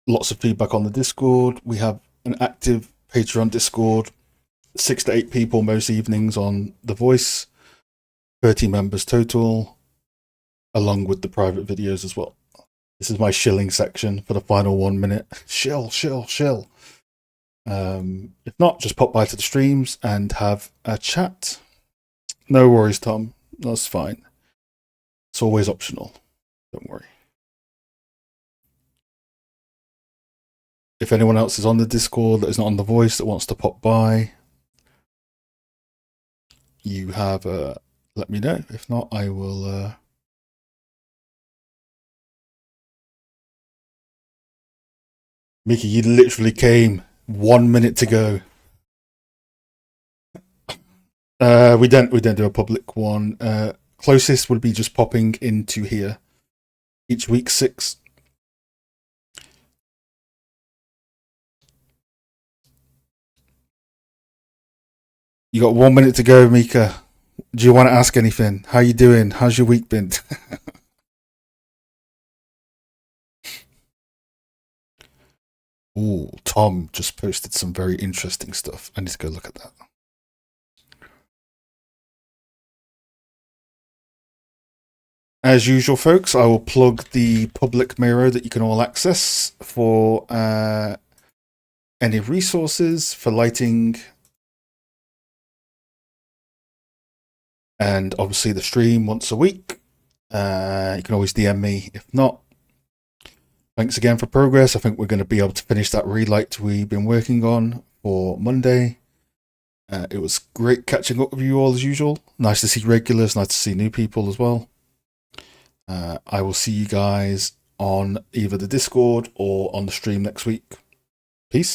lots of feedback on the Discord, we have an active Patreon Discord, 6 to 8 people most evenings on The Voice. 30 members total, along with the private videos as well. This is my shilling section for the final 1 minute. Shill. If not, just pop by to the streams and have a chat. No worries, Tom. That's fine. It's always optional. Don't worry. If anyone else is on the Discord that is not on the voice that wants to pop by, you have let me know. If not, I will Mickey, you literally came 1 minute to go. We don't do a public one. Closest would be just popping into here each week 6. You got 1 minute to go, Mika. Do you want to ask anything? How you doing? How's your week been? Ooh, Tom just posted some very interesting stuff. I need to go look at that. As usual, folks, I will plug the public Miro that you can all access for any resources for lighting, and obviously the stream once a week. You can always DM me if not. Thanks again for progress. I think we're going to be able to finish that relight we've been working on for Monday. It was great catching up with you all as usual. Nice to see regulars, nice to see new people as well. I will see you guys on either the Discord or on the stream next week. Peace.